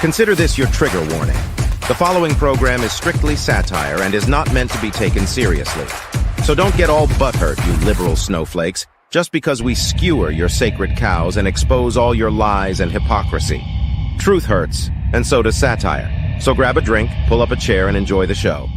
Consider this your trigger warning. The following program is strictly satire and is not meant to be taken seriously. So don't get all butthurt, you liberal snowflakes, just because we skewer your sacred cows and expose all your lies and hypocrisy. Truth hurts, and so does satire. So grab a drink, pull up a chair, and enjoy the show.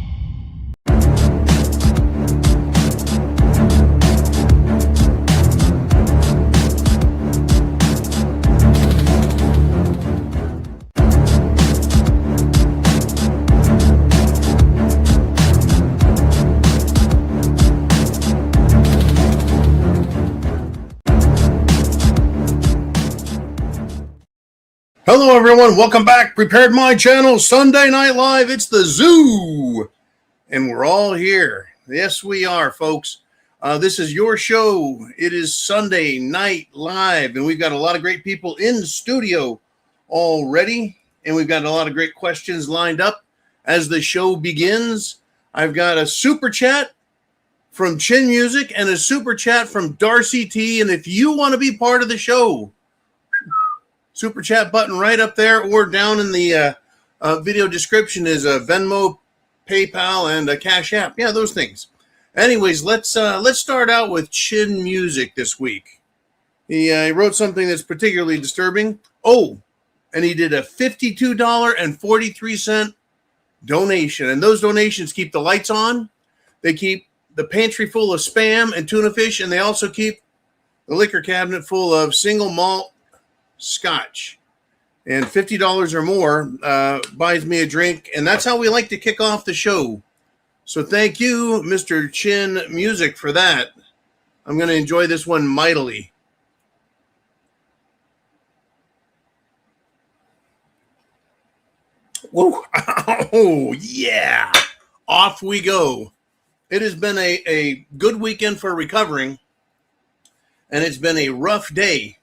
Hello everyone, welcome back. Prepared Mind channel, Sunday Night Live. It's the zoo, and we're all here. Yes, we are, folks. This is your show. It is Sunday Night Live, and we've got a lot of great people in the studio already, and we've got a lot of great questions lined up as the show begins. I've got a super chat from Chin Music and a super chat from Darcy T, and if you want to be part of the show, super chat button right up there, or down in the video description is a Venmo, PayPal, and a CashApp. Yeah, those things. Anyways, let's start out with Chin Music this week. He wrote something that's particularly disturbing. Oh, and he did a $52.43 donation, and those donations keep the lights on. They keep the pantry full of Spam and tuna fish, and they also keep the liquor cabinet full of single malt Scotch. And $50 or more buys me a drink, and that's how we like to kick off the show. So thank you, Mr. Chin Music, for that. I'm going to enjoy this one mightily. Whoa. Oh, yeah. Off we go. It has been a good weekend for recovering, and it's been a rough day,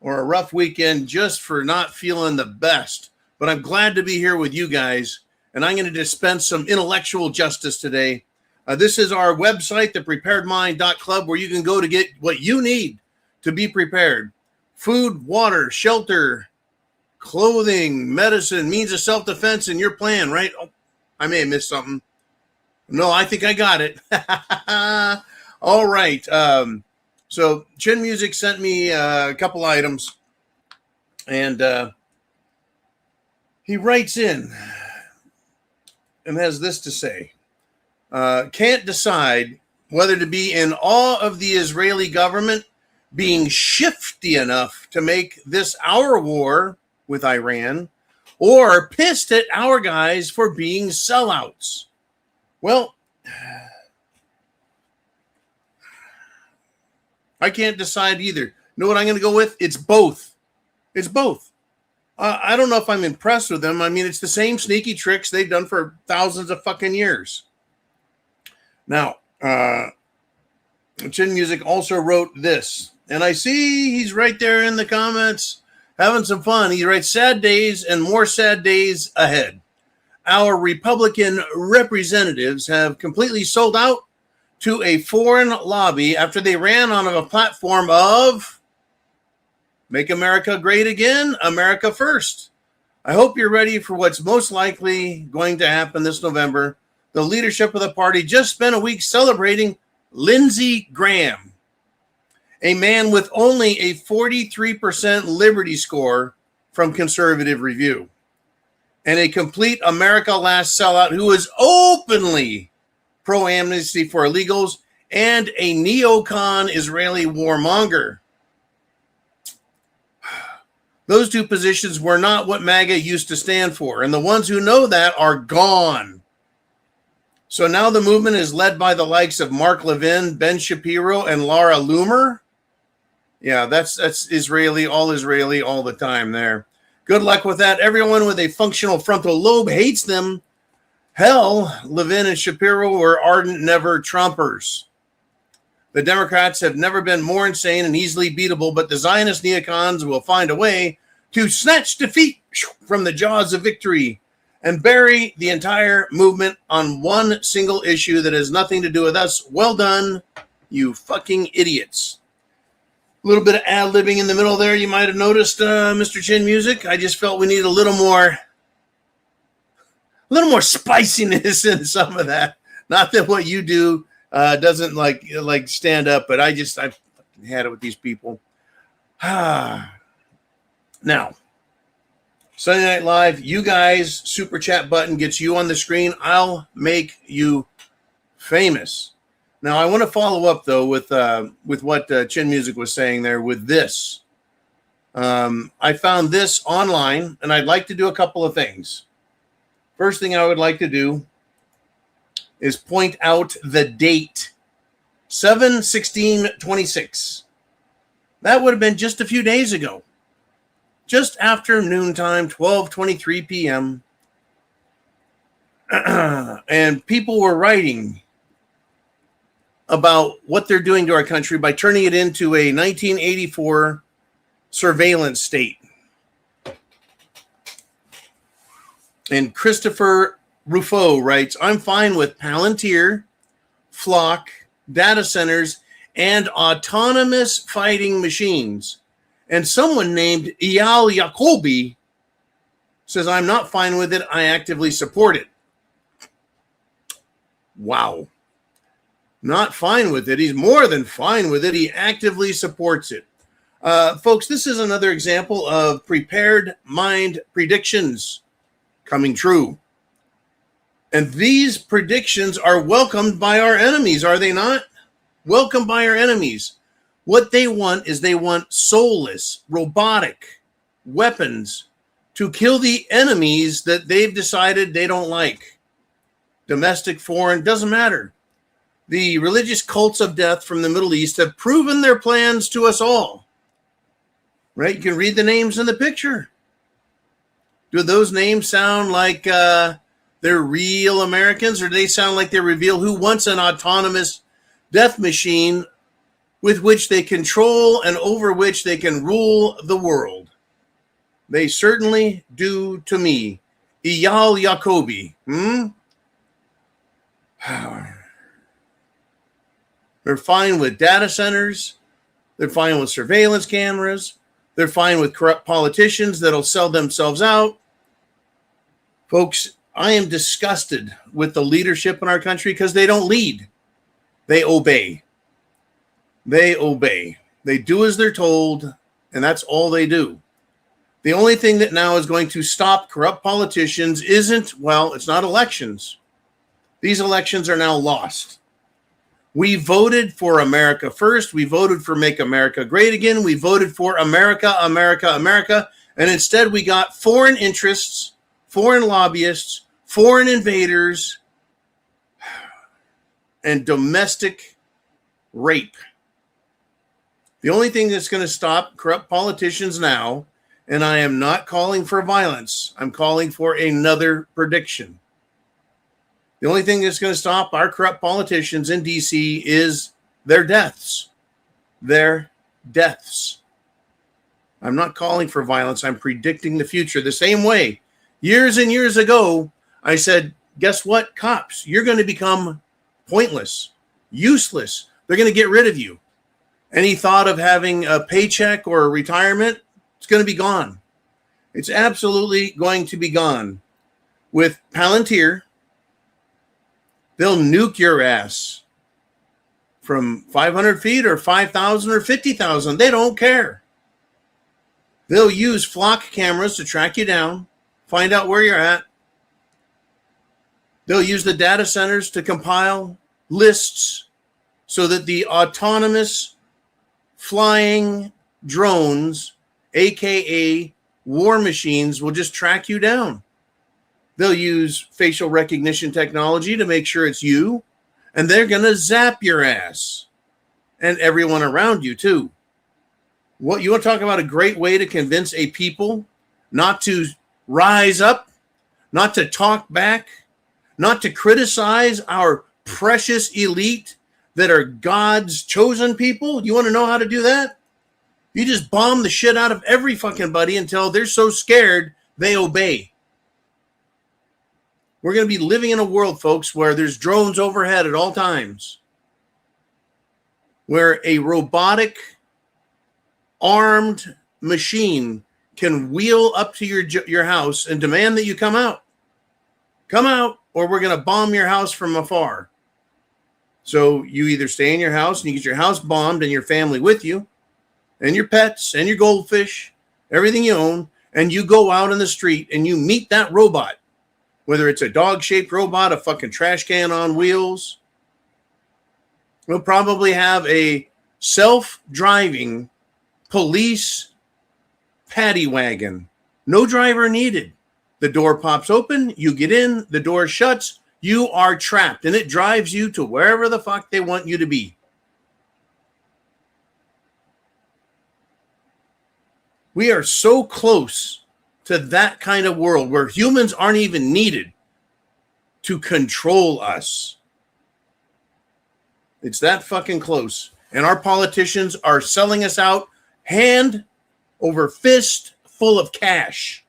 or a rough weekend just for not feeling the best. But I'm glad to be here with you guys, and I'm going to dispense some intellectual justice today. This is our website, thepreparedmind.club, where you can go to get what you need to be prepared. Food, water, shelter, clothing, medicine, means of self-defense, and your plan, right? Oh, I may have missed something. No, I think I got it. All right. So Chin Music sent me a couple items, and he writes in and has this to say. Can't decide whether to be in awe of the Israeli government being shifty enough to make this our war with Iran, or pissed at our guys for being sellouts. Well, I can't decide either. You know what I'm going to go with? It's both. It's both. I don't know if I'm impressed with them. I mean, it's the same sneaky tricks they've done for thousands of fucking years. Now, Chin Music also wrote this, and I see he's right there in the comments having some fun. He writes, sad days and more sad days ahead. Our Republican representatives have completely sold out to a foreign lobby after they ran on a platform of Make America Great Again, America First. I hope you're ready for what's most likely going to happen this November. The leadership of the party just spent a week celebrating Lindsey Graham, a man with only a 43% Liberty score from Conservative Review, and a complete America Last sellout who is openly pro-amnesty for illegals and a neocon Israeli warmonger. Those two positions were not what MAGA used to stand for, and the ones who know that are gone. So now the movement is led by the likes of Mark Levin, Ben Shapiro, and Laura Loomer. Yeah, that's Israeli all the time there. Good luck with that. Everyone with a functional frontal lobe hates them. Hell, Levin and Shapiro were ardent never-Trumpers. The Democrats have never been more insane and easily beatable, but the Zionist neocons will find a way to snatch defeat from the jaws of victory and bury the entire movement on one single issue that has nothing to do with us. Well done, you fucking idiots. little bit of ad-libbing in the middle there. You might have noticed, Mr. Chin Music. I just felt we need a little more spiciness in some of that. Not that what you do doesn't like stand up, but I had it with these people. Now, Sunday Night Live, you guys, super chat button gets you on the screen. I'll make you famous. Now, I want to follow up, though, with what Chin Music was saying there with this. I found this online, and I'd like to do a couple of things. First thing I would like to do is point out the date, 7/16/26. That would have been just a few days ago, just after noontime, 12:23 p.m., and people were writing about what they're doing to our country by turning it into a 1984 surveillance state. And Christopher Ruffo writes, I'm fine with Palantir, Flock, data centers, and autonomous fighting machines. And someone named Eyal Yacobi says, I'm not fine with it. I actively support it. Wow. Not fine with it. He's more than fine with it. He actively supports it. Folks, this is another example of prepared mind predictions coming true. And these predictions are welcomed by our enemies, are they not? Welcomed by our enemies. What they want is they want soulless, robotic weapons to kill the enemies that they've decided they don't like. Domestic, foreign, doesn't matter. The religious cults of death from the Middle East have proven their plans to us all. Right? You can read the names in the picture. Do those names sound like they're real Americans, or do they sound like they reveal who wants an autonomous death machine with which they control and over which they can rule the world? They certainly do to me. Eyal Yacobi. They're fine with data centers. They're fine with surveillance cameras. They're fine with corrupt politicians that'll sell themselves out. Folks, I am disgusted with the leadership in our country because they don't lead. They obey. They obey. They do as they're told, and that's all they do. The only thing that now is going to stop corrupt politicians isn't, well, it's not elections. These elections are now lost. We voted for America first. We voted for Make America Great Again. We voted for America, America, America. And instead we got foreign interests, foreign lobbyists, foreign invaders, and domestic rape. The only thing that's going to stop corrupt politicians now, and I am not calling for violence, I'm calling for another prediction. The only thing that's going to stop our corrupt politicians in D.C. is their deaths. Their deaths. I'm not calling for violence. I'm predicting the future. The same way, years and years ago, I said, guess what, cops? You're going to become pointless, useless. They're going to get rid of you. Any thought of having a paycheck or a retirement, it's going to be gone. It's absolutely going to be gone. With Palantir, they'll nuke your ass from 500 feet or 5,000 or 50,000. They don't care. They'll use flock cameras to track you down, find out where you're at. They'll use the data centers to compile lists so that the autonomous flying drones, aka war machines, will just track you down. They'll use facial recognition technology to make sure it's you, and they're going to zap your ass and everyone around you too. What you want to talk about a great way to convince a people not to rise up, not to talk back, not to criticize our precious elite that are God's chosen people? You want to know how to do that? You just bomb the shit out of every fucking buddy until they're so scared they obey. We're going to be living in a world, folks, where there's drones overhead at all times, where a robotic armed machine can wheel up to your house and demand that you come out. Come out, or we're going to bomb your house from afar. So you either stay in your house and you get your house bombed and your family with you, and your pets and your goldfish, everything you own, and you go out in the street and you meet that robot, whether it's a dog-shaped robot, a fucking trash can on wheels. We'll probably have a self-driving police paddy wagon. No driver needed. The door pops open, you get in, the door shuts, you are trapped, and it drives you to wherever the fuck they want you to be. We are so close to that kind of world where humans aren't even needed to control us. It's that fucking close. And our politicians are selling us out hand over fist full of cash.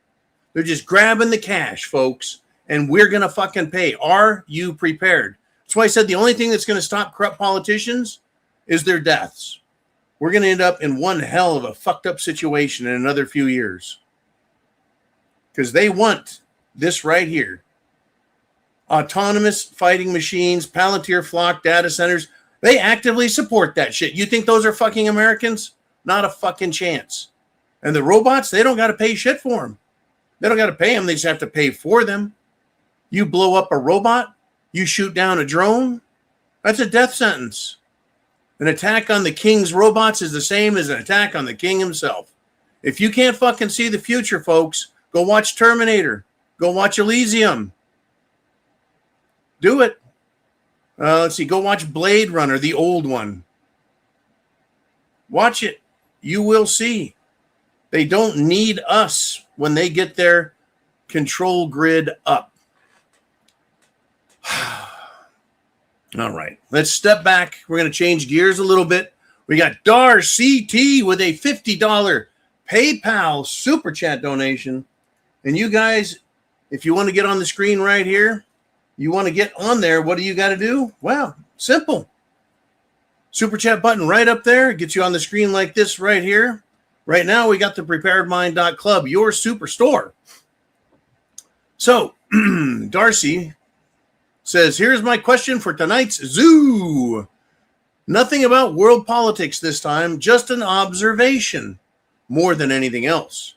They're just grabbing the cash, folks, and we're going to fucking pay. Are you prepared? That's why I said the only thing that's going to stop corrupt politicians is their deaths. We're going to end up in one hell of a fucked up situation in another few years. Because they want this right here. Autonomous fighting machines, Palantir flock data centers. They actively support that shit. You think those are fucking Americans? Not a fucking chance. And the robots, they don't got to pay shit for them. They don't got to pay them. They just have to pay for them. You blow up a robot, you shoot down a drone, that's a death sentence. An attack on the king's robots is the same as an attack on the king himself. If you can't fucking see the future, folks, go watch Terminator. Go watch Elysium. Do it. Let's see. Go watch Blade Runner, the old one. Watch it. You will see. They don't need us when they get their control grid up. All right. Let's step back. We're going to change gears a little bit. We got Darcy T with a $50 PayPal Super Chat donation. And you guys, if you want to get on the screen right here, you want to get on there, what do you got to do? Well, simple. Super Chat button right up there. Gets you on the screen like this right here. Right now, we got the preparedmind.club, your superstore. So, Darcy says, here's my question for tonight's zoo. Nothing about world politics this time, just an observation more than anything else.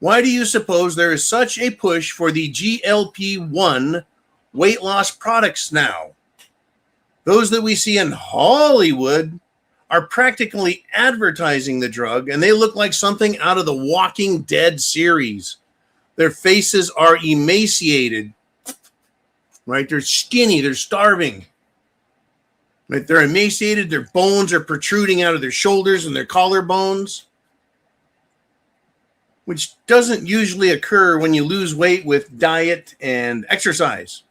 Why do you suppose there is such a push for the GLP-1 weight loss products now? Those that we see in Hollywood are practically advertising the drug, and they look like something out of the Walking Dead series. Their faces are emaciated, right? They're skinny, they're starving. Right? They're emaciated, their bones are protruding out of their shoulders and their collarbones, which doesn't usually occur when you lose weight with diet and exercise.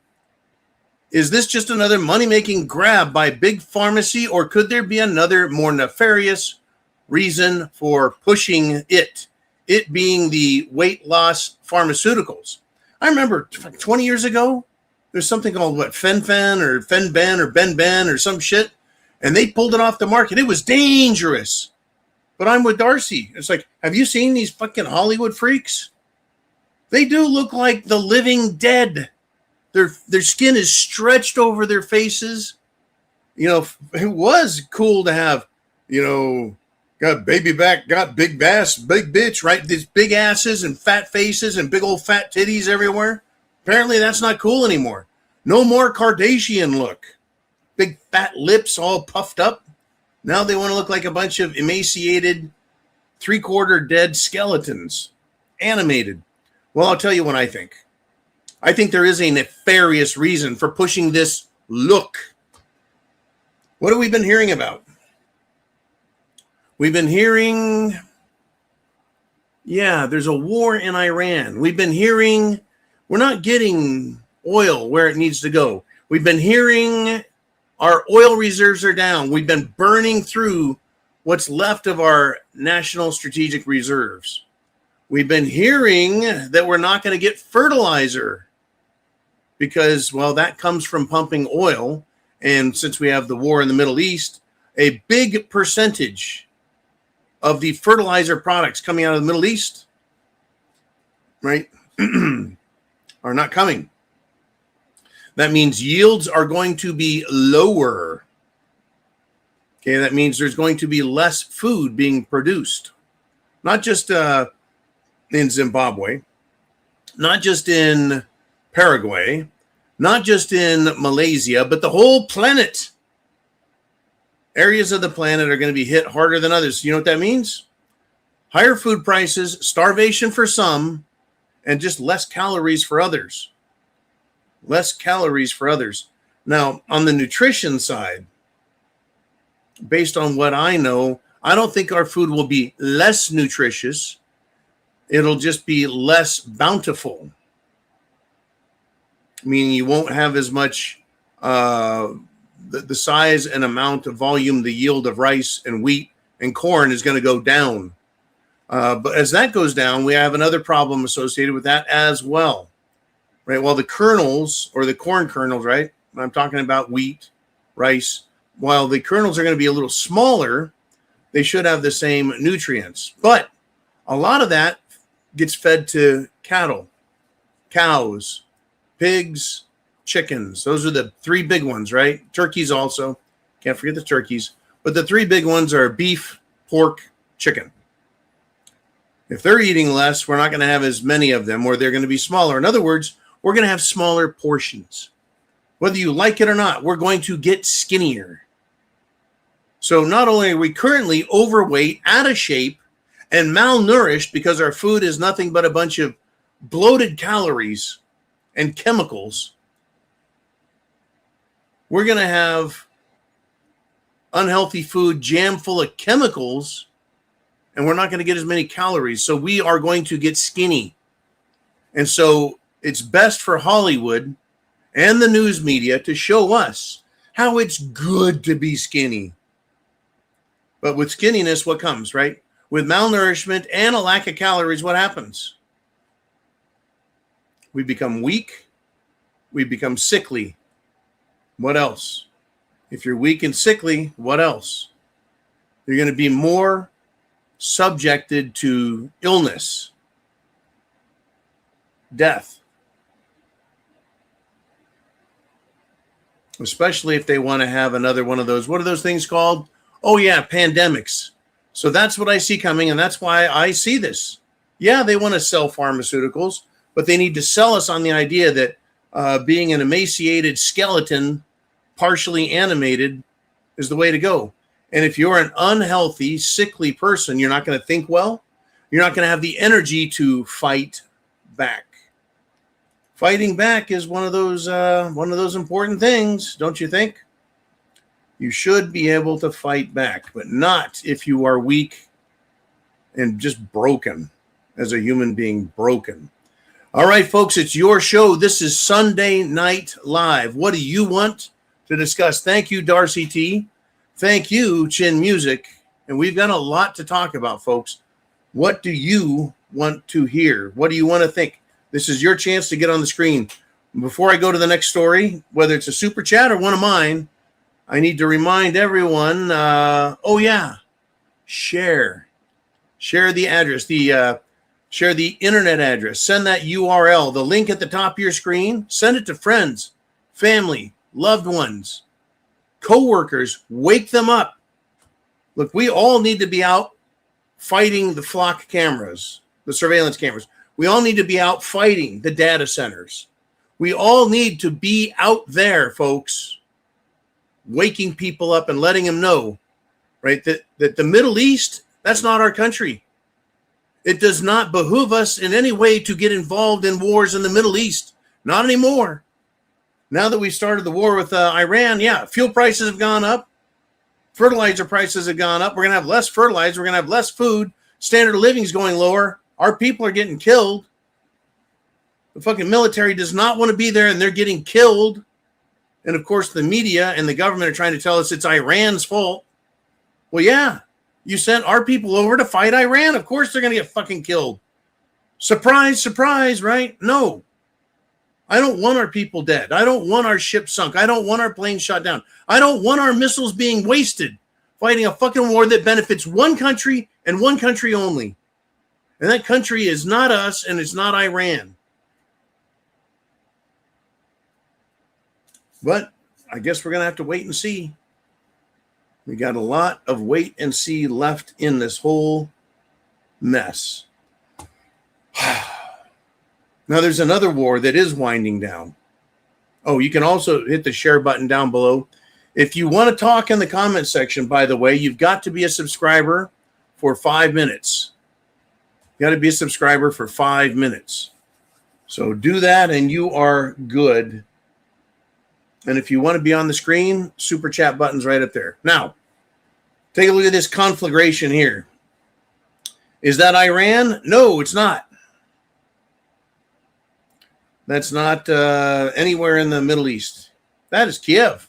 Is this just another money-making grab by Big Pharmacy, or could there be another more nefarious reason for pushing it? It being the weight loss pharmaceuticals. I remember 20 years ago, there's something called Fen-Phen or Fen-Ben or Ben-Ben or some shit, and they pulled it off the market. It was dangerous. But I'm with Darcy. It's like, have you seen these fucking Hollywood freaks? They do look like the living dead. Their skin is stretched over their faces. You know, it was cool to have, you know, got baby back, got big bass, big bitch, right? These big asses and fat faces and big old fat titties everywhere. Apparently that's not cool anymore. No more Kardashian look. Big fat lips all puffed up. Now they want to look like a bunch of emaciated, three-quarter dead skeletons. Animated. Well, I'll tell you what I think. I think there is a nefarious reason for pushing this look. What have we been hearing about? We've been hearing, there's a war in Iran. We've been hearing we're not getting oil where it needs to go. We've been hearing our oil reserves are down. We've been burning through what's left of our national strategic reserves. We've been hearing that we're not going to get fertilizer because, well, that comes from pumping oil. And since we have the war in the Middle East, a big percentage of the fertilizer products coming out of the Middle East, right, are not coming. That means yields are going to be lower. Okay, that means there's going to be less food being produced. Not just in Zimbabwe, not just in Paraguay, not just in Malaysia, but the whole planet. Areas of the planet are going to be hit harder than others. You know what that means? Higher food prices, starvation for some, and just less calories for others. Less calories for others. Now, on the nutrition side, based on what I know, I don't think our food will be less nutritious. It'll just be less bountiful. Meaning you won't have as much the size and amount of volume, the yield of rice and wheat and corn is going to go down. But as that goes down, we have another problem associated with that as well. Right? Well, the kernels or the corn kernels, right? I'm talking about wheat, rice. While the kernels are going to be a little smaller, they should have the same nutrients. But a lot of that gets fed to cattle, cows, pigs, chickens. Those are the three big ones, right? Turkeys also. Can't forget the turkeys. But the three big ones are beef, pork, chicken. If they're eating less, we're not going to have as many of them, or they're going to be smaller. In other words, we're going to have smaller portions. Whether you like it or not, we're going to get skinnier. So not only are we currently overweight, out of shape, and malnourished because our food is nothing but a bunch of bloated calories and chemicals, we're going to have unhealthy food jam full of chemicals, and we're not going to get as many calories. So we are going to get skinny. And so it's best for Hollywood and the news media to show us how it's good to be skinny. But with skinniness, what comes, right? With malnourishment and a lack of calories, what happens? We become weak. We become sickly. What else? If you're weak and sickly, what else? You're going to be more subjected to illness, death. Especially if they want to have another one of those. What are those things called? Oh, yeah, pandemics. So that's what I see coming, and that's why I see this. Yeah, they want to sell pharmaceuticals, but they need to sell us on the idea that being an emaciated skeleton, partially animated, is the way to go. And if you're an unhealthy, sickly person, you're not going to think well. You're not going to have the energy to fight back. Fighting back is one of those important things, don't you think? You should be able to fight back, but not if you are weak and just broken as a human being, broken. All right, folks, it's your show. This is Sunday Night Live. What do you want to discuss? Thank you, Darcy T. Thank you, Chin Music. And we've got a lot to talk about, folks. What do you want to hear? What do you want to think? This is your chance to get on the screen. Before I go to the next story, whether it's a super chat or one of mine, I need to remind everyone, share the address, share the internet address, send that URL, the link at the top of your screen, send it to friends, family, loved ones, coworkers, wake them up. Look, we all need to be out fighting the flock cameras, the surveillance cameras. We all need to be out fighting the data centers. We all need to be out there, folks, waking people up and letting them know, right, that the Middle East, that's not our country. It does not behoove us in any way to get involved in wars in the Middle East. Not anymore. Now that we started the war with Iran, yeah, fuel prices have gone up. Fertilizer prices have gone up. We're going to have less fertilizer. We're going to have less food. Standard of living is going lower. Our people are getting killed. The fucking military does not want to be there, and they're getting killed. And, of course, the media and the government are trying to tell us it's Iran's fault. Well, yeah, you sent our people over to fight Iran. Of course they're going to get fucking killed. Surprise, surprise, right? No. I don't want our people dead. I don't want our ship sunk. I don't want our planes shot down. I don't want our missiles being wasted fighting a fucking war that benefits one country and one country only. And that country is not us, and it's not Iran. But I guess we're going to have to wait and see. We got a lot of wait and see left in this whole mess. Now, there's another war that is winding down. Oh, you can also hit the share button down below. If you want to talk in the comment section, by the way, you've got to be a subscriber for 5 minutes. You got to be a subscriber for 5 minutes. So do that and you are good. And if you want to be on the screen, super chat button's right up there. Now, take a look at this conflagration here. Is that Iran? No, it's not. That's not anywhere in the Middle East. That is Kiev.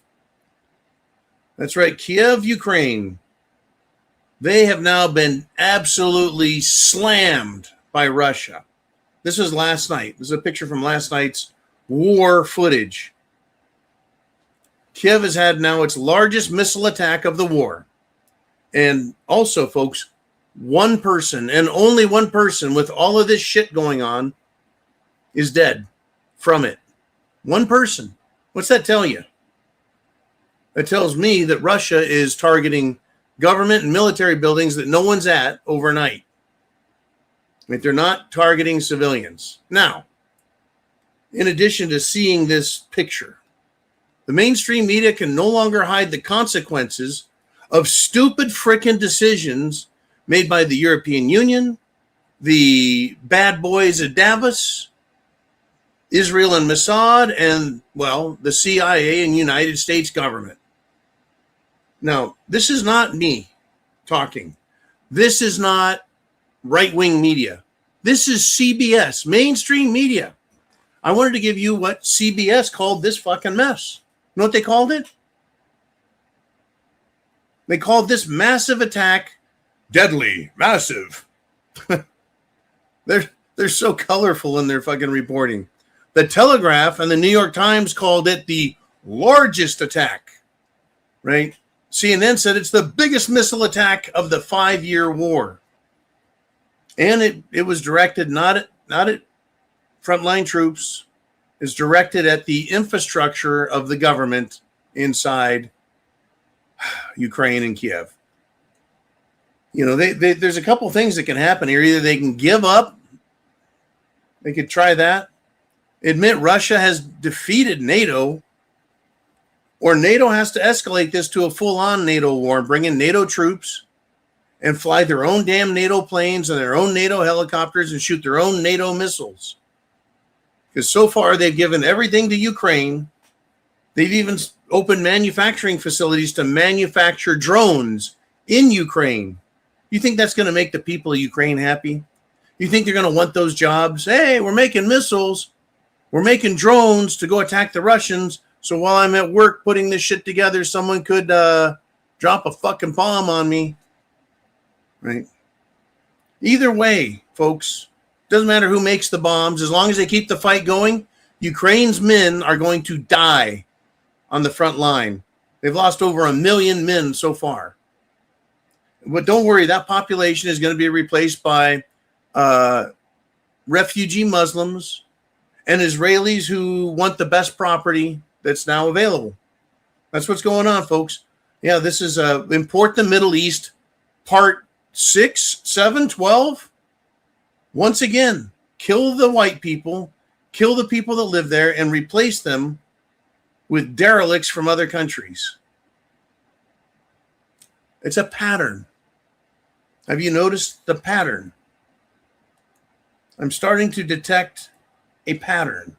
That's right, Kiev, Ukraine. They have now been absolutely slammed by Russia. This was last night. This is a picture from last night's war footage. Kiev has had now its largest missile attack of the war. And also, folks, one person, and only one person with all of this shit going on, is dead from it. One person. What's that tell you? It tells me that Russia is targeting government and military buildings that no one's at overnight. Like, they're not targeting civilians. Now, in addition to seeing this picture, the mainstream media can no longer hide the consequences of stupid frickin' decisions made by the European Union, the bad boys at Davos, Israel and Mossad, and, well, the CIA and United States government. Now, this is not me talking. This is not right-wing media. This is CBS, mainstream media. I wanted to give you what CBS called this fucking mess. You know what they called it? They called this massive attack deadly, massive. They're so colorful in their fucking reporting. The Telegraph and the New York Times called it the largest attack, right? CNN said it's the biggest missile attack of the 5-year war. And it was directed not at frontline troops. It's directed at the infrastructure of the government inside Ukraine and Kiev. You know, there's a couple things that can happen here. Either they can give up. They could try that. Admit Russia has defeated NATO, or NATO has to escalate this to a full-on NATO war, bring in NATO troops and fly their own damn NATO planes and their own NATO helicopters and shoot their own NATO missiles. Because so far they've given everything to Ukraine. They've even opened manufacturing facilities to manufacture drones in Ukraine. You think that's going to make the people of Ukraine happy? You think they're going to want those jobs? Hey, we're making missiles. We're making drones to go attack the Russians. So while I'm at work putting this shit together, someone could drop a fucking bomb on me. Right? Either way, folks, doesn't matter who makes the bombs. As long as they keep the fight going, Ukraine's men are going to die on the front line. They've lost over 1 million men so far. But don't worry, that population is going to be replaced by refugee Muslims and Israelis who want the best property that's now available. That's what's going on, folks. Yeah, this is Import the Middle East, part 6, 7, 12. Once again, kill the white people, kill the people that live there, and replace them with derelicts from other countries. It's a pattern. Have you noticed the pattern? I'm starting to detect a pattern.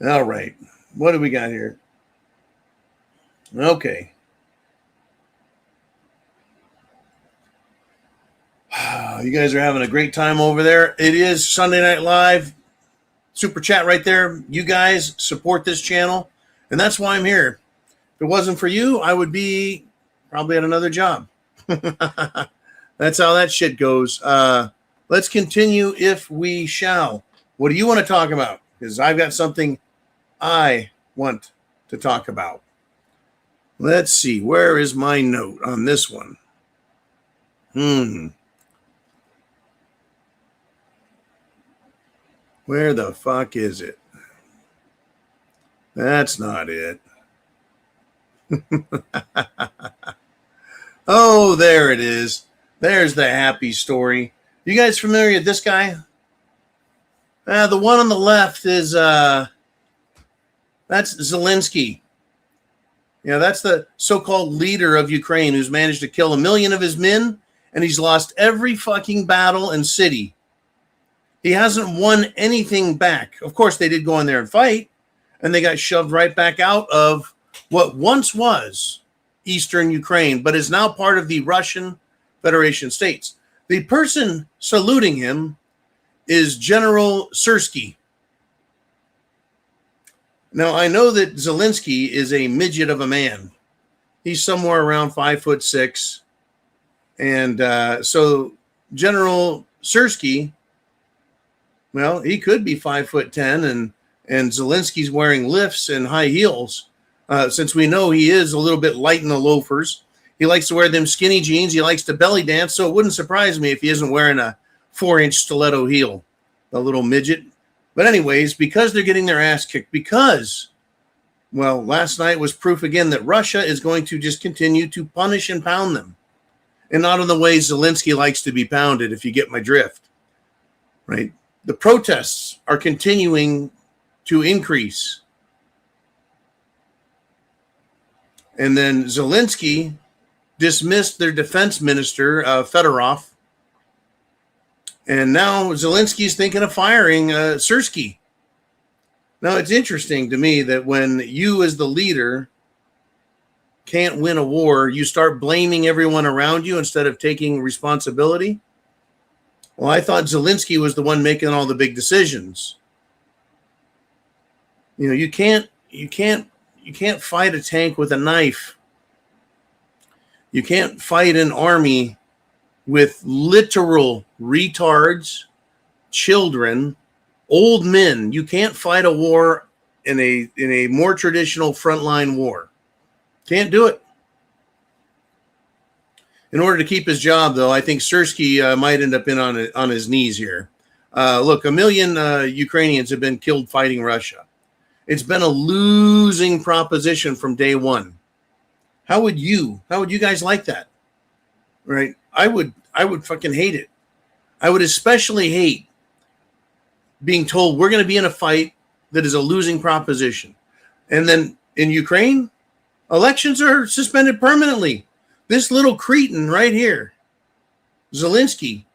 All right. What do we got here? Okay. You guys are having a great time over there. It is Sunday Night Live. Super chat right there. You guys support this channel, and that's why I'm here. If it wasn't for you, I would be probably at another job. That's how that shit goes. Let's continue if we shall. What do you want to talk about? Because I've got something I want to talk about. Let's see. Where is my note on this one? Where the fuck is it? That's not it. Oh, there it is. There's the happy story. You guys familiar with this guy? The one on the left is that's Zelensky. You know, that's the so-called leader of Ukraine who's managed to kill 1 million of his men, and he's lost every fucking battle and city. He hasn't won anything back. Of course, they did go in there and fight, and they got shoved right back out of what once was Eastern Ukraine, but is now part of the Russian Federation states. The person saluting him is General Syrskyi. Now, I know that Zelensky is a midget of a man. He's somewhere around 5'6". And so General Syrskyi, well, he could be 5'10", and Zelensky's wearing lifts and high heels. Since we know he is a little bit light in the loafers. He likes to wear them skinny jeans. He likes to belly dance. So it wouldn't surprise me if he isn't wearing a 4-inch stiletto heel, a little midget. But anyways, because they're getting their ass kicked, because, well, last night was proof again that Russia is going to just continue to punish and pound them. And not in the way Zelensky likes to be pounded, if you get my drift. Right? The protests are continuing to increase. And then Zelensky dismissed their defense minister, Fedorov. And now Zelensky's thinking of firing Syrskyi. Now, it's interesting to me that when you as the leader can't win a war, you start blaming everyone around you instead of taking responsibility. Well, I thought Zelensky was the one making all the big decisions. You know, you can't fight a tank with a knife. You can't fight an army with literal retards, children, old men. You can't fight a war in a more traditional frontline war. Can't do it. In order to keep his job, though, I think Syrskyi might end up on his knees here. Look, 1 million Ukrainians have been killed fighting Russia. It's been a losing proposition from day one. How would you guys like that? Right? I would fucking hate it. I would especially hate being told we're going to be in a fight that is a losing proposition. And then in Ukraine, elections are suspended permanently. This little cretin right here, Zelensky,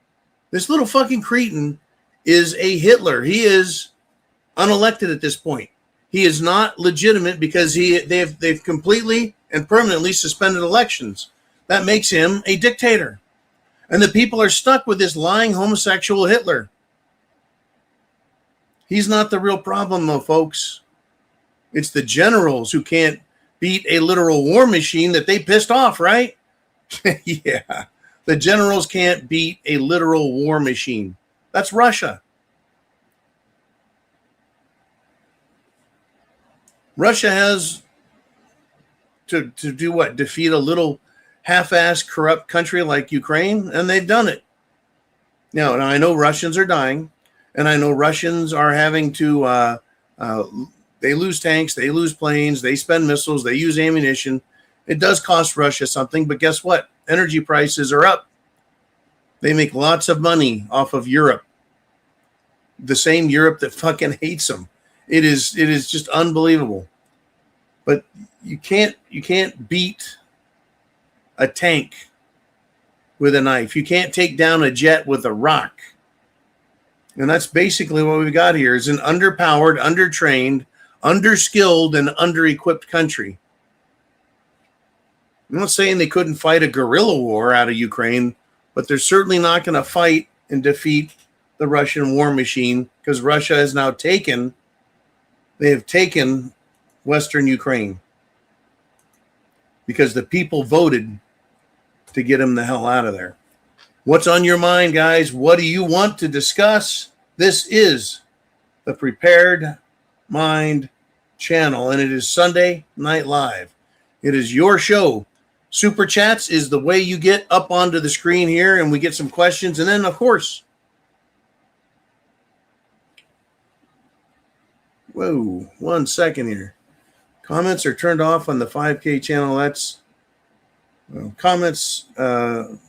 this little fucking cretin is a Hitler. He is unelected at this point. He is not legitimate because they've completely and permanently suspended elections. That makes him a dictator. And the people are stuck with this lying homosexual Hitler. He's not the real problem, though, folks. It's the generals who can't beat a literal war machine that they pissed off, right? Yeah. The generals can't beat a literal war machine. That's Russia. Russia has to do what? Defeat a little half-assed corrupt country like Ukraine, and they've done it. Now I know Russians are dying, and I know Russians are having to, they lose tanks, they lose planes, they spend missiles, they use ammunition. It does cost Russia something, but guess what? Energy prices are up. They make lots of money off of Europe. The same Europe that fucking hates them. It is just unbelievable. But you can't beat a tank with a knife. You can't take down a jet with a rock. And that's basically what we've got here is an underpowered, undertrained, underskilled, and under-equipped country. I'm not saying they couldn't fight a guerrilla war out of Ukraine, but they're certainly not going to fight and defeat the Russian war machine because Russia has now taken Western Ukraine because the people voted to get them the hell out of there. What's on your mind, guys? What do you want to discuss? This is the Prepared Mind channel, and it is Sunday Night Live. It is your show. Super Chats is the way you get up onto the screen here, and we get some questions. And then, of course, Whoa, 1 second here. Comments are turned off on the 5K channel. That's comments. Comments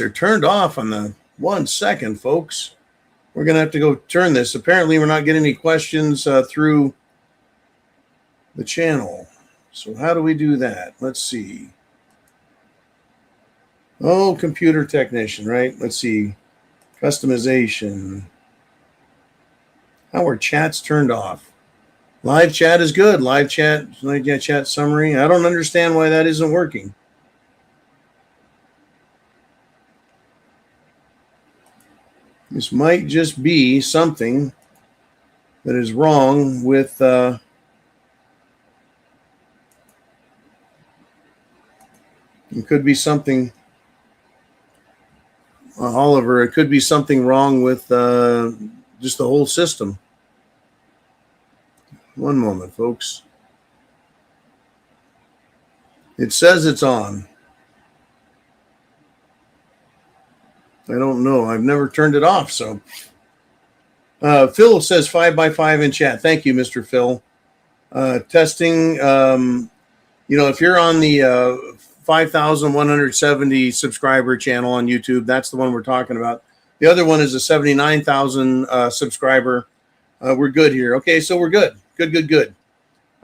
are turned off on the 1 second, folks. We're going to have to go turn this. Apparently, we're not getting any questions through the channel. So how do we do that? Let's see. Oh, computer technician, right? Let's see. Customization. How are chats turned off? Live chat is good. Live chat summary. I don't understand why that isn't working. This might just be something that is wrong with it could be something, Oliver, it could be something wrong with just the whole system. One moment, folks. It says it's on. I don't know. I've never turned it off. So Phil says 5x5 in chat. Thank you, Mr. Phil. Testing. If you're on the 5,170 subscriber channel on YouTube, that's the one we're talking about. The other one is a 79,000 subscriber. We're good here. Okay, so we're good. Good.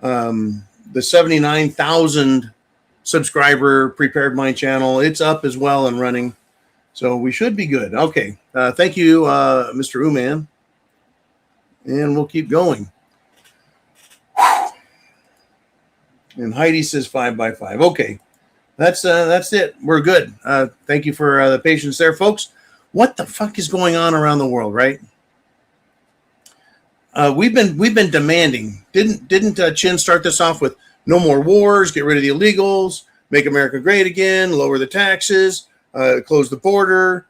The 79,000 subscriber Prepared Mind channel, it's up as well and running. So we should be good. Okay. Thank you, Mr. Uman. And we'll keep going. And Heidi says 5x5. Okay. That's it. We're good. Thank you for the patience there, folks. What the fuck is going on around the world, right? We've been demanding. Didn't Chin start this off with no more wars, get rid of the illegals, make America great again, lower the taxes, close the border,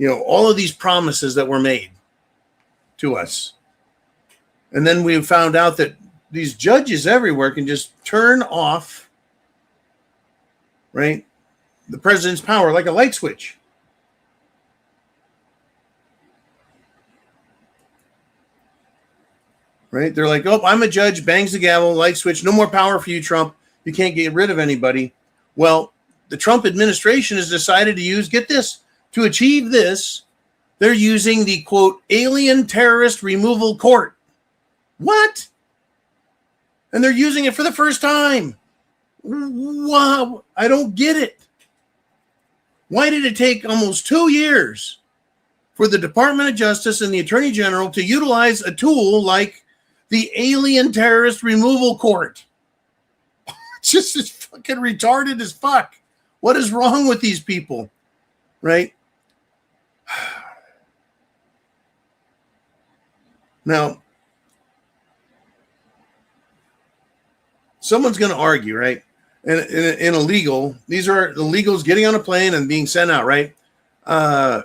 all of these promises that were made to us. And then we found out that these judges everywhere can just turn off, right, the president's power like a light switch. Right? They're like, oh, I'm a judge, bangs the gavel, light switch, no more power for you, Trump. You can't get rid of anybody. Well, the Trump administration has decided to use, get this, to achieve this, they're using the, quote, alien terrorist removal court. What? And they're using it for the first time. Wow. I don't get it. Why did it take almost 2 years for the Department of Justice and the Attorney General to utilize a tool like the alien terrorist removal court? It's just as fucking retarded as fuck. What is wrong with these people? Right? Now, someone's going to argue, right? In illegal, these are illegals getting on a plane and being sent out, right? Illegals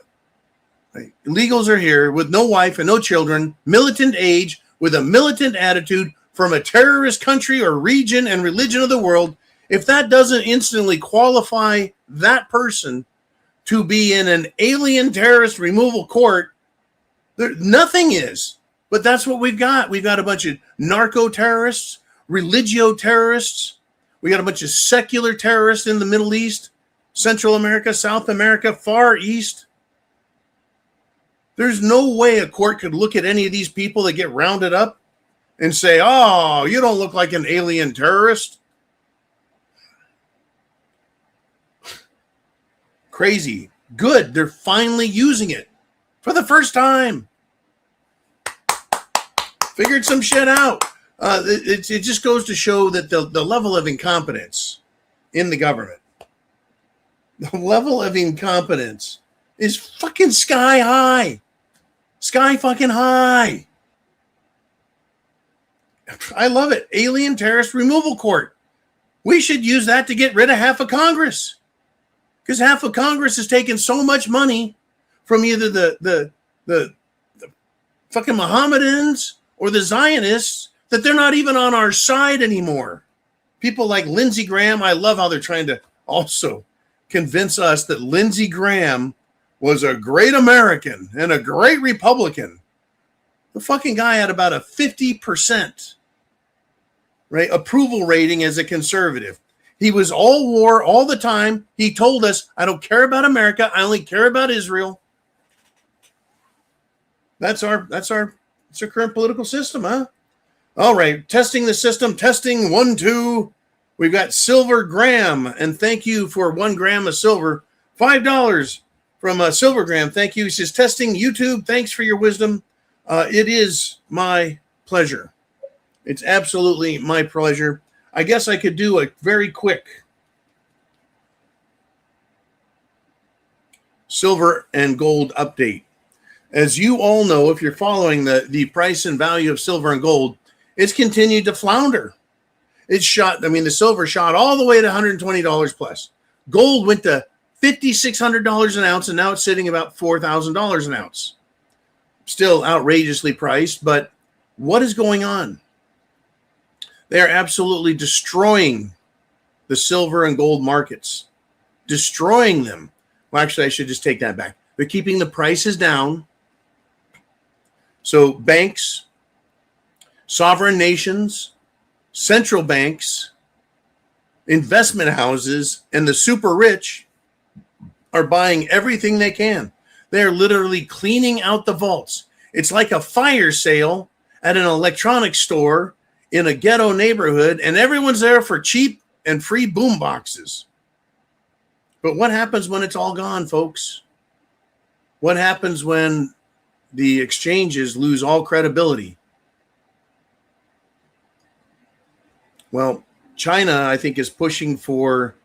are here with no wife and no children, militant age, with a militant attitude from a terrorist country or region and religion of the world. If that doesn't instantly qualify that person to be in an alien terrorist removal court, nothing is. But that's what we've got. We've got a bunch of narco terrorists, religio terrorists. We got a bunch of secular terrorists in the Middle East, Central America, South America, Far East. There's no way a court could look at any of these people that get rounded up and say, oh, you don't look like an alien terrorist. Crazy. Good. They're finally using it for the first time. Figured some shit out. It just goes to show that the level of incompetence in the government, the level of incompetence is fucking sky high. Sky fucking high. I love it. Alien terrorist removal court. We should use that to get rid of half of Congress. Because half of Congress has taken so much money from either the fucking Mohammedans or the Zionists that they're not even on our side anymore. People like Lindsey Graham, I love how they're trying to also convince us that Lindsey Graham was a great American and a great Republican. The fucking guy had about a 50%, right, approval rating as a conservative. He was all war all the time. He told us, I don't care about America. I only care about Israel. That's our current political system, huh? All right, testing the system. Testing 1, 2. We've got Silver Graham, and thank you for 1 gram of silver. $5 from Silver Graham. Thank you. He says, testing YouTube. Thanks for your wisdom. It is my pleasure. It's absolutely my pleasure. I guess I could do a very quick silver and gold update. As you all know, if you're following the price and value of silver and gold, it's continued to flounder. It's shot, the silver shot all the way to $120 plus. Gold went to $5,600 an ounce, and now it's sitting about $4,000 an ounce. Still outrageously priced, but what is going on? They are absolutely destroying the silver and gold markets. Destroying them. Well, actually, I should just take that back. They're keeping the prices down. So banks, sovereign nations, central banks, investment houses, and the super rich are buying everything they can. They're literally cleaning out the vaults. It's like a fire sale at an electronics store in a ghetto neighborhood, and everyone's there for cheap and free boom boxes. But what happens when it's all gone, folks? What happens when the exchanges lose all credibility? Well, China, I think, is pushing for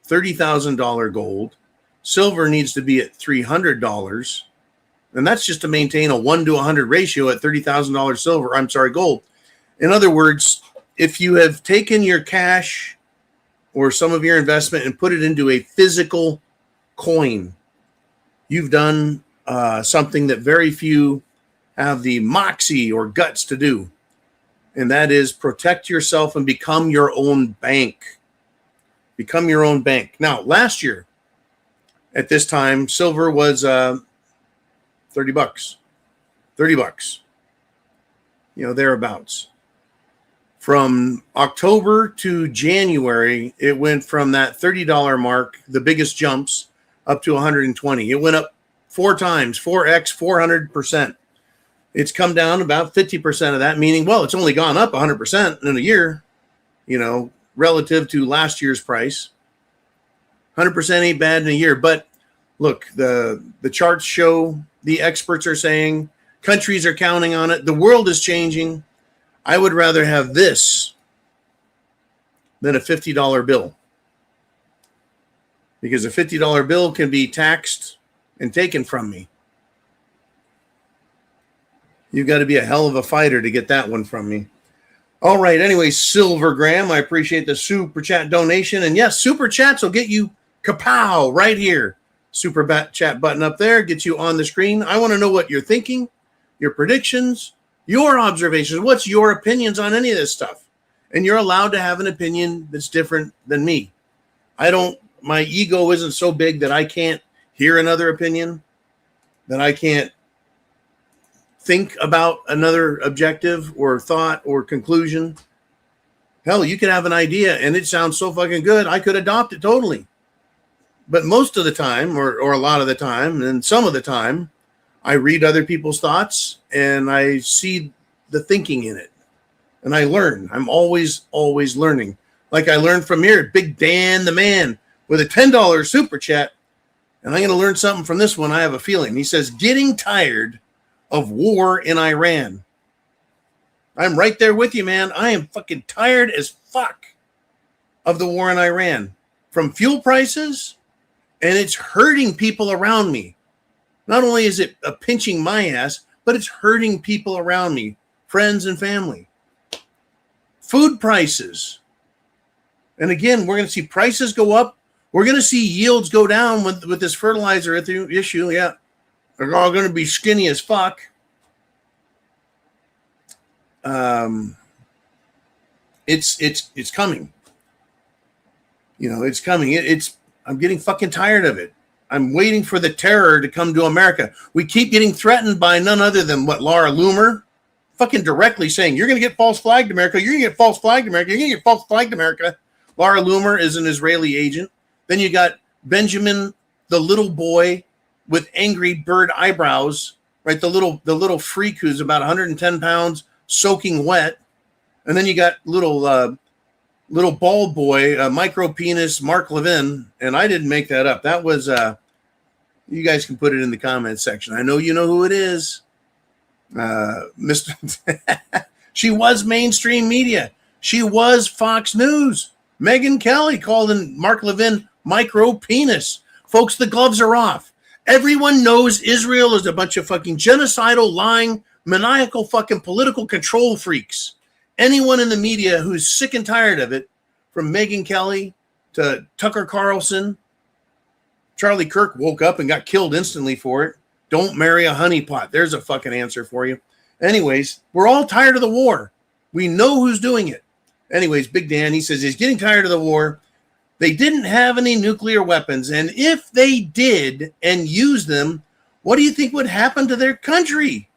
$30,000 gold. Silver needs to be at $300. And that's just to maintain a 1 to 100 ratio at $30,000 gold. In other words, if you have taken your cash or some of your investment and put it into a physical coin, you've done something that very few have the moxie or guts to do. And that is protect yourself and become your own bank. Become your own bank. Now, last year at this time, silver was $30. $30. Thereabouts. From October to January, it went from that $30 mark, the biggest jumps, up to 120. It went up 4 times, 4x, 400%. It's come down about 50% of that, meaning, well, it's only gone up 100% in a year, relative to last year's price. 100% ain't bad in a year. But look, the charts show, the experts are saying, countries are counting on it. The world is changing. I would rather have this than a $50 bill, because a $50 bill can be taxed and taken from me. You've got to be a hell of a fighter to get that one from me. All right. Anyway, Silver Graham, I appreciate the super chat donation. And yes, super chats will get you kapow right here. Super chat button up there gets you on the screen. I want to know what you're thinking, your predictions, your observations. What's your opinions on any of this stuff? And you're allowed to have an opinion that's different than me. My ego isn't so big that I can't hear another opinion, that I can't think about another objective or thought or conclusion. Hell, you could have an idea and it sounds so fucking good, I could adopt it totally. But most of the time, or a lot of the time, and some of the time, I read other people's thoughts and I see the thinking in it. And I learn. I'm always learning. Like I learned from here, Big Dan the Man with a $10 super chat. And I'm going to learn something from this one, I have a feeling. He says, getting tired of war in Iran. I'm right there with you, man. I am fucking tired as fuck of the war in Iran. From fuel prices, and it's hurting people around me. Not only is it pinching my ass, but it's hurting people around me, friends and family. Food prices. And again, we're going to see prices go up. We're going to see yields go down with this fertilizer issue. Yeah. They're all going to be skinny as fuck. It's coming. It's coming. I'm getting fucking tired of it. I'm waiting for the terror to come to America. We keep getting threatened by none other than Laura Loomer, fucking directly saying, you're going to get false flagged, America. You're going to get false flagged, America. You're going to get false flagged, America. Laura Loomer is an Israeli agent. Then you got Benjamin, the little boy with angry bird eyebrows, right? The little freak who's about 110 pounds, soaking wet. And then you got little bald boy, micro penis, Mark Levin. And I didn't make that up. That was, you guys can put it in the comments section. I know you know who it is. Mr. She was mainstream media. She was Fox News. Megyn Kelly called in Mark Levin micro penis. Folks, the gloves are off. Everyone knows Israel is a bunch of fucking genocidal, lying, maniacal fucking political control freaks. Anyone in the media who's sick and tired of it, from Megyn Kelly to Tucker Carlson, Charlie Kirk woke up and got killed instantly for it. Don't marry a honeypot. There's a fucking answer for you. Anyways, we're all tired of the war. We know who's doing it. Anyways, Big Dan, he says he's getting tired of the war. They didn't have any nuclear weapons. And if they did and used them, what do you think would happen to their country?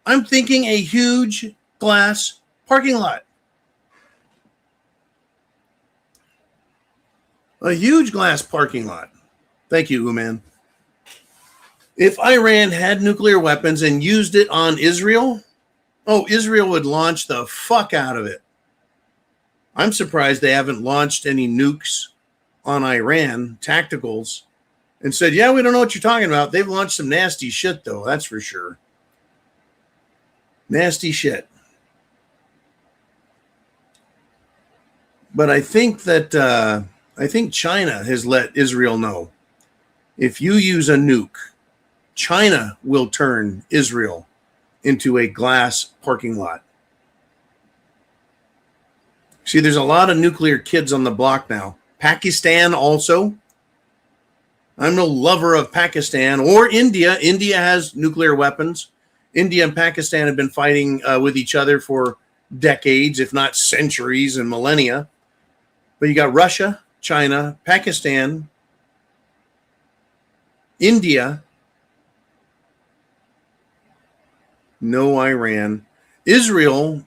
I'm thinking a huge glass parking lot. A huge glass parking lot. Thank you, Uman. If Iran had nuclear weapons and used it on Israel, Israel would launch the fuck out of it. I'm surprised they haven't launched any nukes on Iran, tacticals, and said, yeah, we don't know what you're talking about. They've launched some nasty shit, though, that's for sure. Nasty shit. But I think that China has let Israel know, if you use a nuke, China will turn Israel into a glass parking lot. See, there's a lot of nuclear kids on the block now. Pakistan also. I'm no lover of Pakistan or India. India has nuclear weapons. India and Pakistan have been fighting with each other for decades, if not centuries and millennia. But you got Russia, China, Pakistan, India, no Iran. Israel,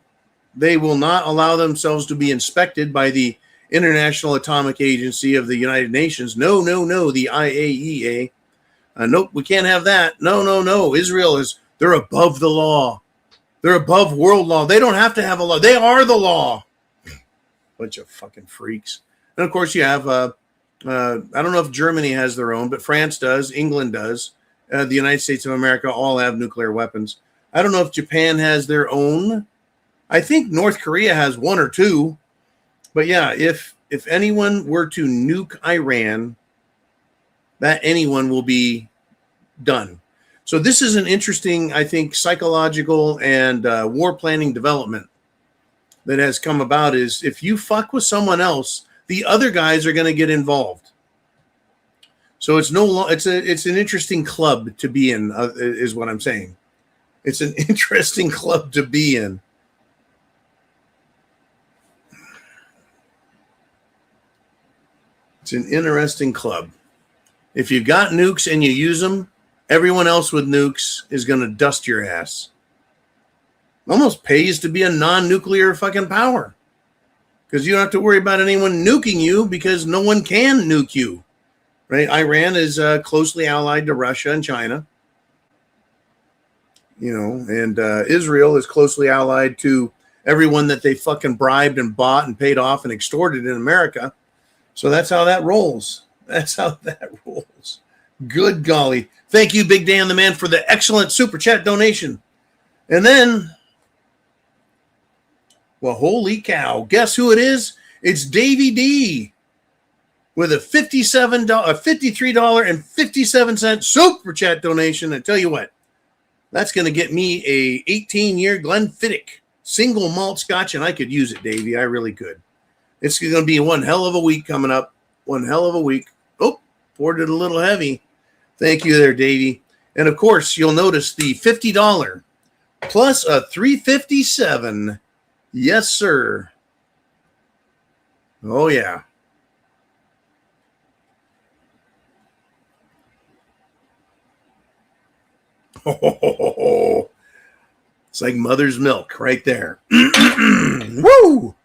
they will not allow themselves to be inspected by the International Atomic Agency of the United Nations. No, the IAEA. Nope, we can't have that. No. Israel they're above the law. They're above world law. They don't have to have a law. They are the law. Bunch of fucking freaks. And of course you have, I don't know if Germany has their own, but France does, England does. The United States of America all have nuclear weapons. I don't know if Japan has their own. I think North Korea has one or two. But yeah, if anyone were to nuke Iran, that anyone will be done. So this is an interesting, I think, psychological and war planning development that has come about. Is if you fuck with someone else, the other guys are going to get involved. So it's an interesting club to be in, is what I'm saying. It's an interesting club to be in. It's an interesting club. If you got nukes and you use them, everyone else with nukes is going to dust your ass. Almost pays to be a non-nuclear fucking power, because you don't have to worry about anyone nuking you, because no one can nuke you, right? Iran is closely allied to Russia and China, and Israel is closely allied to everyone that they fucking bribed and bought and paid off and extorted in America. So that's how that rolls. Good golly. Thank you, Big Dan the Man, for the excellent super chat donation. And then, well, holy cow. Guess who it is? It's Davey D with a $53.57 super chat donation. I tell you what, that's going to get me a 18-year Glenfiddich single malt scotch, and I could use it, Davey. I really could. It's going to be one hell of a week coming up. One hell of a week. Oh, poured it a little heavy. Thank you there, Davey. And of course, you'll notice the $50 plus a $3.57. Yes, sir. Oh, yeah. Oh, it's like mother's milk right there. Woo!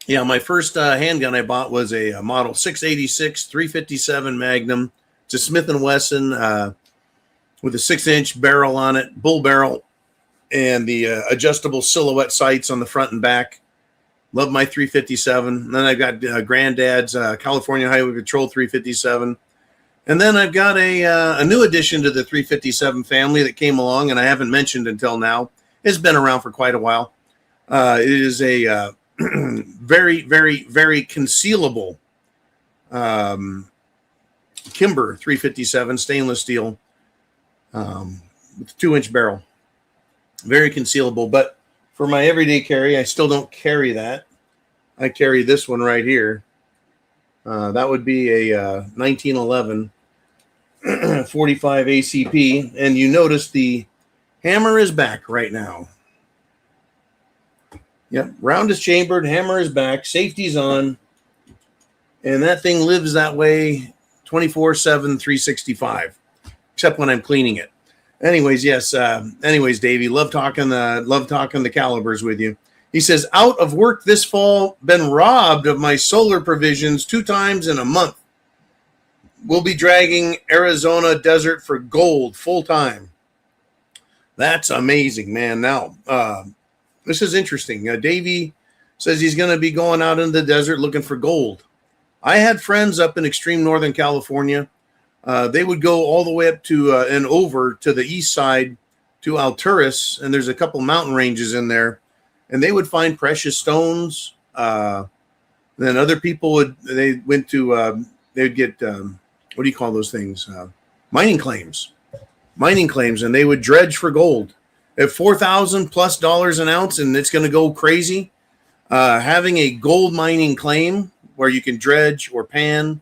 Yeah, my first handgun I bought was a model 686 357 Magnum. It's a Smith & Wesson with a 6-inch barrel on it, bull barrel, and the adjustable silhouette sights on the front and back. Love my 357. And then I've got Granddad's California Highway Patrol 357. And then I've got a new addition to the 357 family that came along, and I haven't mentioned until now. It's been around for quite a while. It is a very, very, very concealable Kimber 357 stainless steel with a 2-inch barrel. Very concealable, but for my everyday carry, I still don't carry that. I carry this one right here. That would be a 1911 45 ACP, and you notice the hammer is back right now. Yep, round is chambered, hammer is back, safety's on, and that thing lives that way 24/7, 365, except when I'm cleaning it. Anyways, yes. Anyways, Davey, love talking the calibers with you. He says, out of work this fall, been robbed of my solar provisions 2 times in a month. We'll be dragging Arizona desert for gold full time. That's amazing, man. Now, this is interesting. Davey says he's going to be going out in the desert looking for gold. I had friends up in extreme Northern California. They would go all the way up to and over to the east side to Alturas, and there's a couple mountain ranges in there, and they would find precious stones. Then other people would get what do you call those things? Mining claims, and they would dredge for gold at $4,000+ an ounce, and it's going to go crazy. Having a gold mining claim where you can dredge or pan,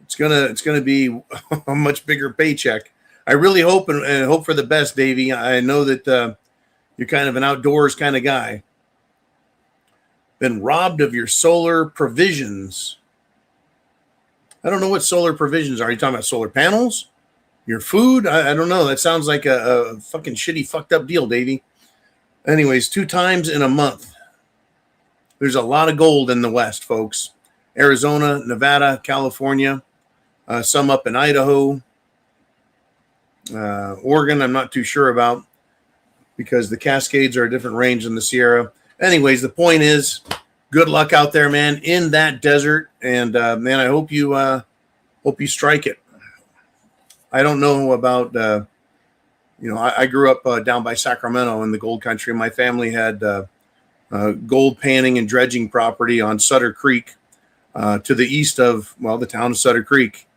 it's gonna be a much bigger paycheck. I really hope and hope for the best, Davey. I know that you're kind of an outdoors kind of guy. Been robbed of your solar provisions. I don't know what solar provisions are. Are you talking about solar panels? Your food? I don't know. That sounds like a fucking shitty, fucked up deal, Davey. Anyways, 2 times in a month. There's a lot of gold in the West, folks. Arizona, Nevada, California, some up in Idaho. Oregon, I'm not too sure about because the Cascades are a different range than the Sierra. Anyways, the point is, good luck out there, man, in that desert. And, man, I hope you strike it. I don't know about, I grew up down by Sacramento in the gold country. My family had gold panning and dredging property on Sutter Creek to the east of, the town of Sutter Creek,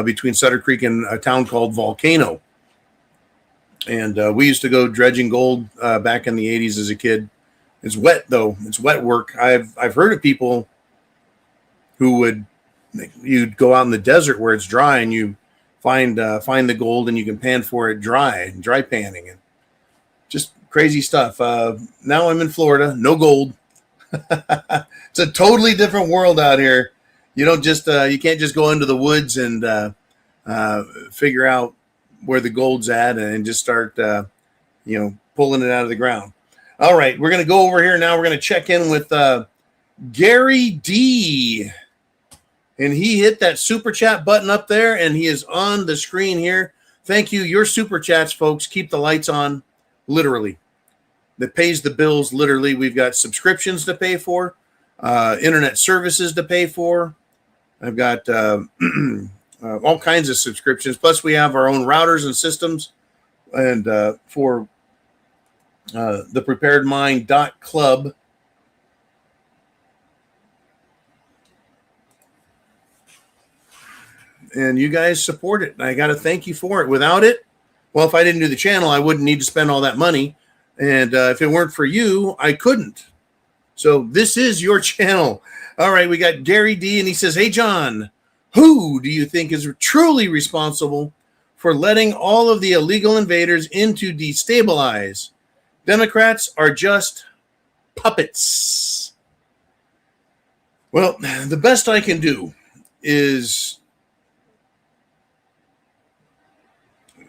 between Sutter Creek and a town called Volcano. And we used to go dredging gold back in the 80s as a kid. It's wet, though. It's wet work. I've heard of people who you'd go out in the desert where it's dry and you find the gold and you can pan for it dry panning, and just crazy stuff. Now I'm in Florida, no gold. It's a totally different world out here. You don't just you can't just go into the woods and figure out where the gold's at and just start pulling it out of the ground. All right, we're going to go over here now. We're going to check in with Gary D. And he hit that super chat button up there, and he is on the screen here. Thank you. Your super chats, folks, keep the lights on, literally. That pays the bills, literally. We've got subscriptions to pay for, internet services to pay for. I've got all kinds of subscriptions. Plus, we have our own routers and systems. And for thepreparedmind.club. And you guys support it. And I got to thank you for it. Without it, if I didn't do the channel, I wouldn't need to spend all that money. And if it weren't for you, I couldn't. So this is your channel. All right, we got Gary D. And he says, hey, John, who do you think is truly responsible for letting all of the illegal invaders in to destabilize? Democrats are just puppets. Well, the best I can do is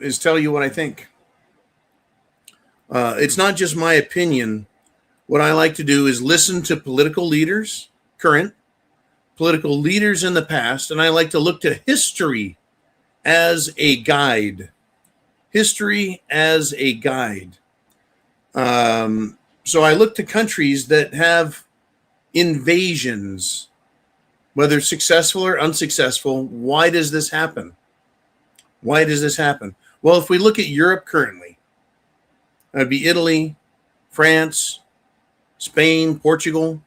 is tell you what I think. It's not just my opinion. What I like to do is listen to political leaders, current political leaders in the past, and I like to look to history as a guide. History as a guide. So I look to countries that have invasions, whether successful or unsuccessful. Why does this happen? Why does this happen? Well, if we look at Europe currently, that'd be Italy, France, Spain, Portugal,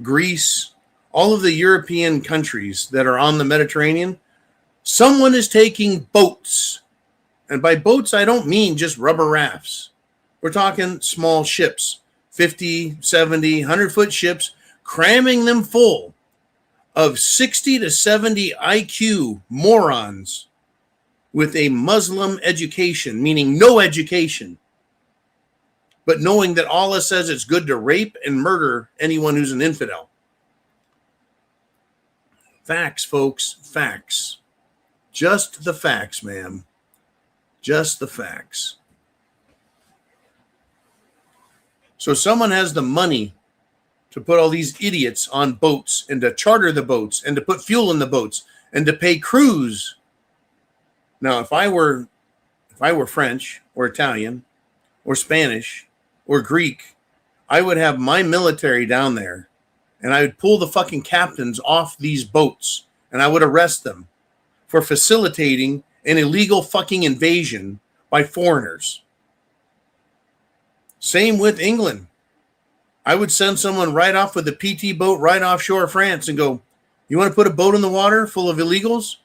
Greece, all of the European countries that are on the Mediterranean. Someone is taking boats. And by boats, I don't mean just rubber rafts. We're talking small ships, 50, 70, 100-foot ships, cramming them full of 60 to 70 IQ morons with a Muslim education, meaning no education, but knowing that Allah says it's good to rape and murder anyone who's an infidel. Facts, folks, facts. Just the facts, ma'am. Just the facts. So someone has the money to put all these idiots on boats and to charter the boats and to put fuel in the boats and to pay crews. Now, if I were French or Italian or Spanish or Greek, I would have my military down there and I would pull the fucking captains off these boats and I would arrest them for facilitating an illegal fucking invasion by foreigners. Same with England. I would send someone right off with a PT boat right offshore France and go, you want to put a boat in the water full of illegals?